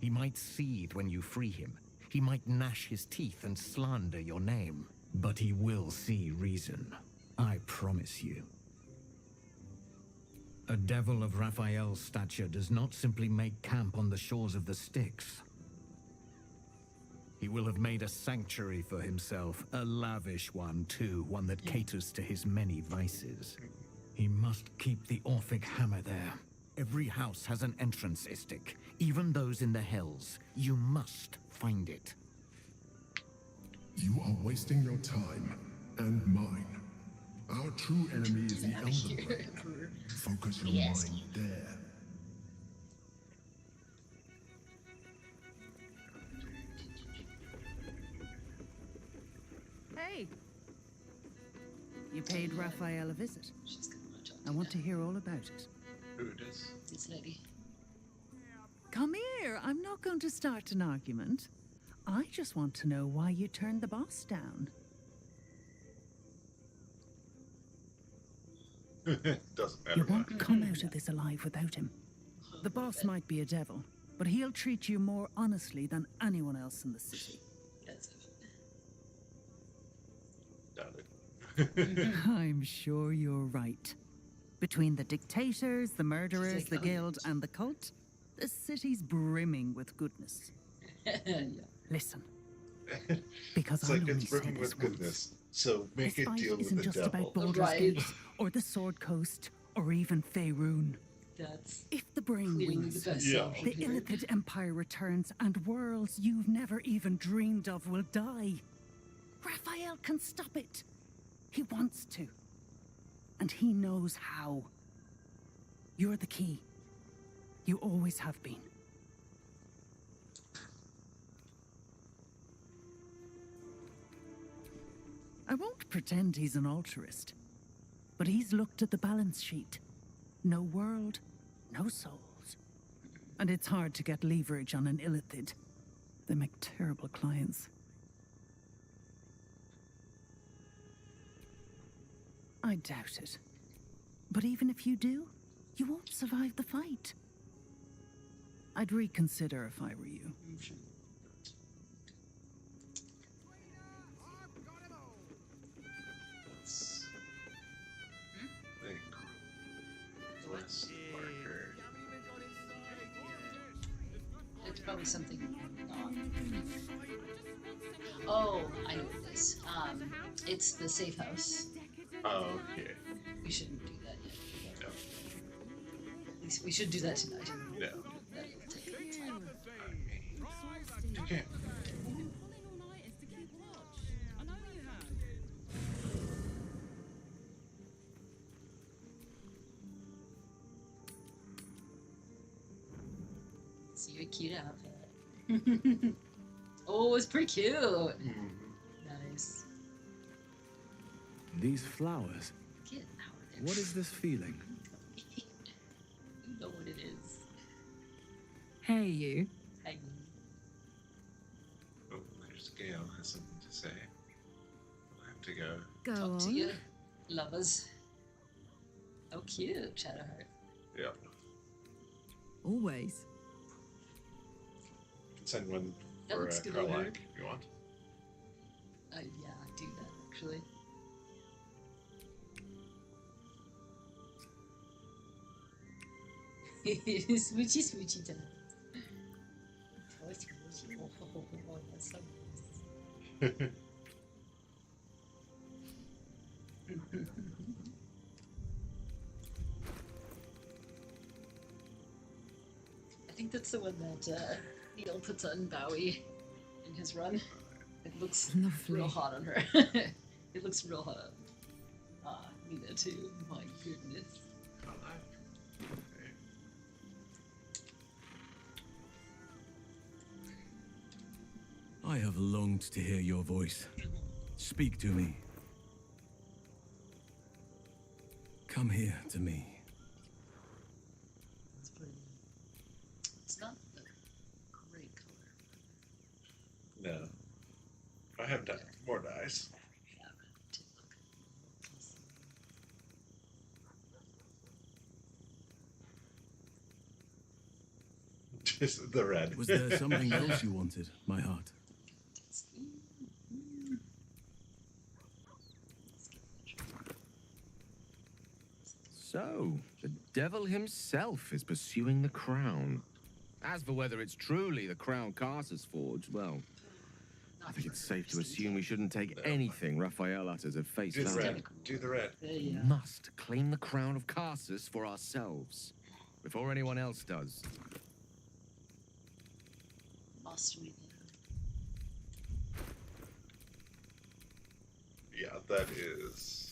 He might seethe when you free him. He might gnash his teeth and slander your name. But he will see reason. I promise you. A devil of Raphael's stature does not simply make camp on the shores of the Styx. He will have made a sanctuary for himself, a lavish one too, one that caters to his many vices. He must keep the Orphic hammer there. Every house has an entrance istic, even those in the Hells. You must find it. You are wasting your time, and mine. Our true enemy is the Elder Brain. Focus your mind there. Hey! You paid Raphael a visit. I want to hear all about it. Who it is? This lady. Come here. I'm not going to start an argument. I just want to know why you turned the boss down. Doesn't matter. You won't come out of this alive without him. The boss might be a devil, but he'll treat you more honestly than anyone else in the city. Doubt it. I'm sure you're right. Between the dictators, the murderers, the guild, and the cult, the city's brimming with goodness. Listen, because It's I like only it's say brimming this with once. goodness. So make This it fight deal with isn't the just devil. about Baldur's Gate, or the Sword Coast, or even Faerun. That's if the brain clearly wins, the best the option here. Illithid Empire returns, and worlds you've never even dreamed of will die. Raphael can stop it. He wants to. And he knows how. You're the key. You always have been. I won't pretend he's an altruist, but he's looked at the balance sheet. No world, no souls. And it's hard to get leverage on an Illithid. They make terrible clients. I doubt it. But even if you do, you won't survive the fight. I'd reconsider if I were you. Less marker. It's probably something not. Oh, I know what it is. It's the safe house. Oh, okay. We shouldn't do that yet. No. At least we should do that tonight. No. That'll take time. Okay. So you're a cute outfit. Oh, it's pretty cute. Nice. These flowers. Get out of there. What is this feeling? You know what it is. Hey, you. Hey. Oh, there's Gale has something to say. We'll have to go. Go Talk on. to you, lovers. Oh, cute, Shadowheart. Yep. Always. Send one That for looks good, Karlak Eric. if you want. Yeah, do that actually. Smoochy, smoochy time. Oh, smoochy. Oh, that's so nice. I think that's the one that Neil puts on Bowie in his run. It looks real hot on her. It looks real hot on Nina too. My goodness. I have longed to hear your voice. Speak to me. Come here to me. It's pretty. It's not the great color. No. I have more dice. Yeah, take a look. Just the red. Was there something else you wanted, my heart? So, the devil himself is pursuing the crown. As for whether it's truly the crown Karsus forged, well, I think it's safe to assume we shouldn't take anything Raphael utters at face value. Do the red. Do the red. We must claim the crown of Karsus for ourselves, before anyone else does. Must we? Yeah, that is.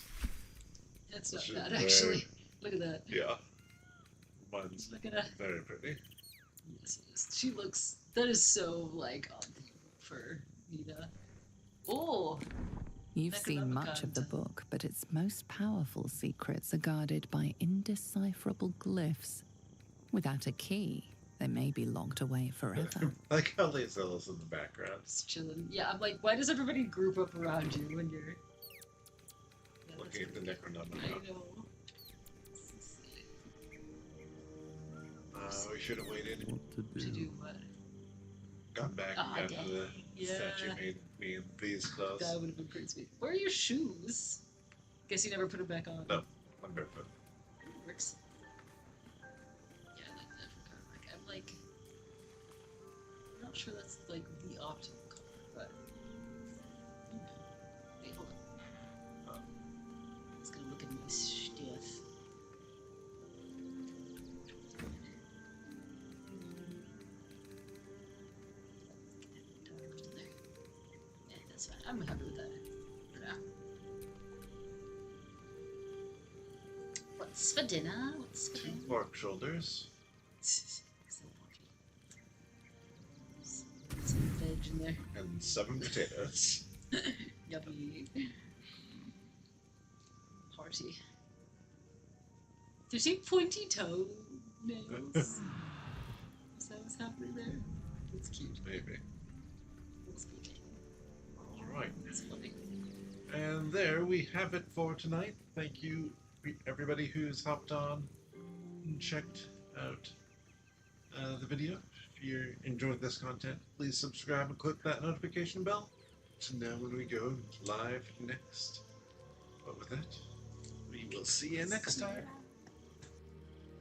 That's not bad, actually. Look at that. Yeah. Mine's Look at that. very pretty. Yes, it is. She looks. That is so like on theme for Nina. Oh. You've seen much of the book, but its most powerful secrets are guarded by indecipherable glyphs. Without a key, they may be locked away forever. I like how Lae'Zella's in the background. Just chilling. Yeah, I'm like, why does everybody group up around you when you're looking at the Necronomicon? I know. We should have waited. What to do what? Gone back and got to the statue made me in these clothes. That would have been pretty sweet. Where are your shoes? Guess you never put them back on. No, I'm barefoot. Works. Yeah, I like that from Kaerok. I'm like, I'm not sure that's like the optimal color, but wait, hold on. It's gonna look at my stuff. Yeah, that's fine. I'm happy with that for now. What's for dinner? What's for dinner? 2 pork shoulders. Some veg in there. And 7 potatoes. Yummy. Hearty. Does he have pointy toe nails? Is that what's happening there? That's cute. Maybe. That's good. Alright. That's funny. And there we have it for tonight. Thank you, everybody who's hopped on and checked out the video. If you enjoyed this content, please subscribe and click that notification bell to know when we go live next. But with that, we will see you next time.